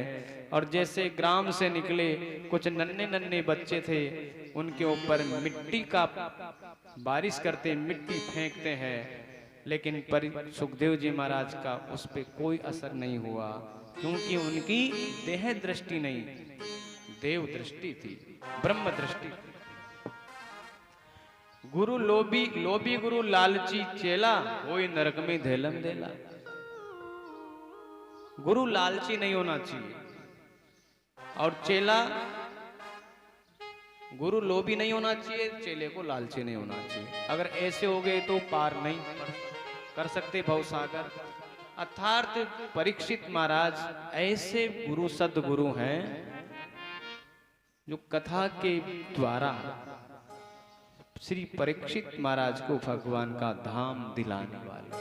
[SPEAKER 1] और जैसे ग्राम से निकले, कुछ नन्हे नन्हे बच्चे थे, उनके ऊपर मिट्टी का बारिश करते, मिट्टी फेंकते हैं, लेकिन सुखदेव जी महाराज का उस पर कोई असर नहीं हुआ, क्योंकि उनकी देह दृष्टि नहीं, देव दृष्टि थी, ब्रह्म दृष्टि। गुरु लोभी, लोभी गुरु लालची चेला, वही नरक में धेलम देला। गुरु लालची नहीं होना चाहिए, और चेला, गुरु लोभी नहीं होना चाहिए, चेले को लालची नहीं होना चाहिए। अगर ऐसे हो गए तो पार नहीं कर सकते भवसागर। अर्थात परीक्षित महाराज ऐसे गुरु सद्गुरु हैं जो कथा के द्वारा श्री परीक्षित महाराज को भगवान का धाम दिलाने वाले।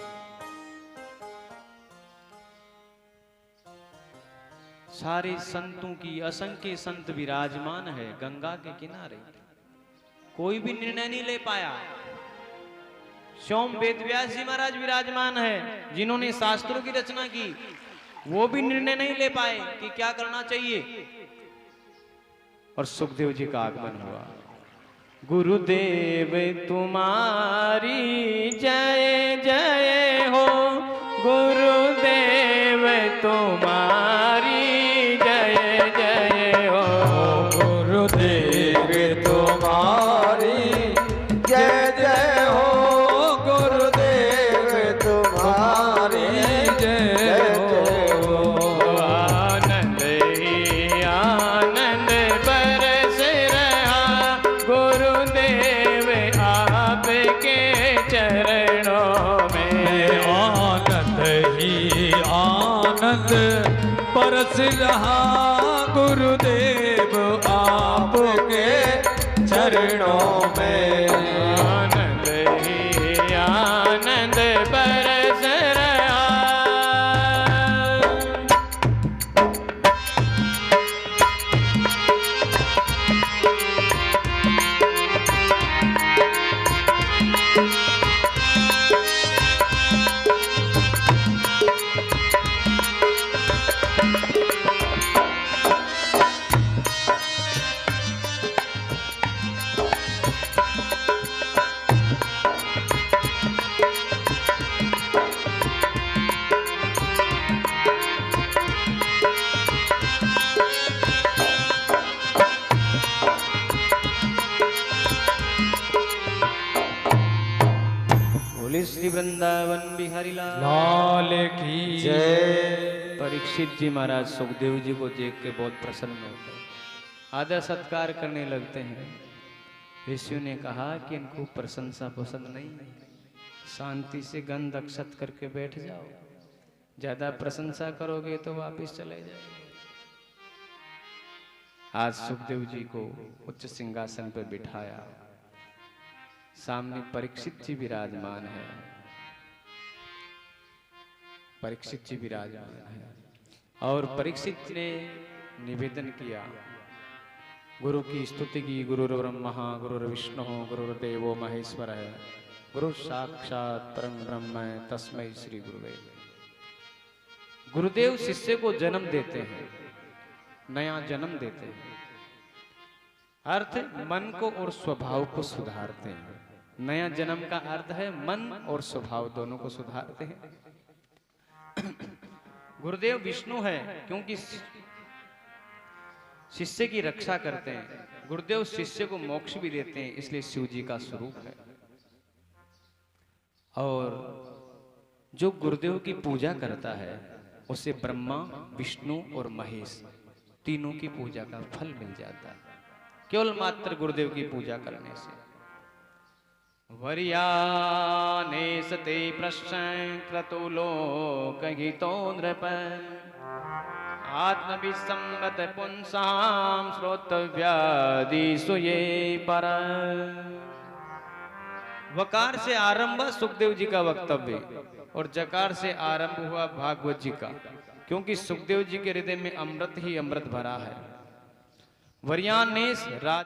[SPEAKER 1] सारे संतों की असंख्य संत विराजमान है गंगा के किनारे, कोई भी निर्णय नहीं ले पाया। सोम वेदव्यास जी महाराज विराजमान है, जिन्होंने शास्त्रों की रचना की, वो भी निर्णय नहीं ले पाए कि क्या करना चाहिए। और सुखदेव जी का आगमन हुआ। गुरुदेव तुम्हारी जय जय हो, गुरुदेव तुम्हारी जय जय हो,
[SPEAKER 2] गुरुदेव तुम्हारी जय जय हो, गुरुदेव तुम्हारी जय जय हो।
[SPEAKER 1] आनंद ही आनंद बरस रहा, गुरुदेव आपके चरणों में।
[SPEAKER 3] आनंद ही आनंद परस रहा, गुरुदेव आपके
[SPEAKER 2] चरणों में।
[SPEAKER 1] आनंद ही आनंद बरस रहा। बोले श्री वृंदावन बिहारी
[SPEAKER 3] लाल की
[SPEAKER 2] जय।
[SPEAKER 1] परीक्षित जी महाराज सुखदेव जी को देख के बहुत प्रसन्न होते हैं, आदर सत्कार करने लगते हैं। ऋषियों ने कहा कि इनको प्रशंसा पसंद नहीं, शांति से गंध अक्षत करके बैठ जाओ, ज्यादा प्रशंसा करोगे तो वापस चले जाओगे। आज सुखदेव जी को उच्च सिंहासन पर बिठाया, सामने परीक्षित जी विराजमान है, परीक्षित जी विराजमान है। और परीक्षित ने निवेदन किया, गुरु की स्तुति की, गुरुर्ब्रह्मा गुरुर्विष्णु गुरुर्देवो महेश्वर है, गुरु साक्षात परम ब्रह्म है, तस्मै श्री गुरुवे। गुरुदेव शिष्य को जन्म देते हैं, नया जन्म देते हैं, अर्थ मन को और स्वभाव को सुधारते हैं। नया जन्म का अर्थ है मन और स्वभाव दोनों को सुधारते हैं। गुरुदेव विष्णु है क्योंकि शिष्य की रक्षा करते हैं। गुरुदेव शिष्य को मोक्ष भी देते हैं, इसलिए शिव जी का स्वरूप है। और जो गुरुदेव की पूजा करता है उसे ब्रह्मा, विष्णु और महेश तीनों की पूजा का फल मिल जाता है, केवल मात्र गुरुदेव की पूजा करने से। वर्याने सते प्रश्न क्रतुलो कहितो नृप, आत्मविसम्मत पुंसाम श्रोतव्यादिषु ये पर। वकार से आरंभ सुखदेव जी का वक्तव्य और जकार से आरंभ हुआ भागवत जी का, क्योंकि सुखदेव जी के हृदय में अमृत ही अमृत भरा है। वरियानेश राज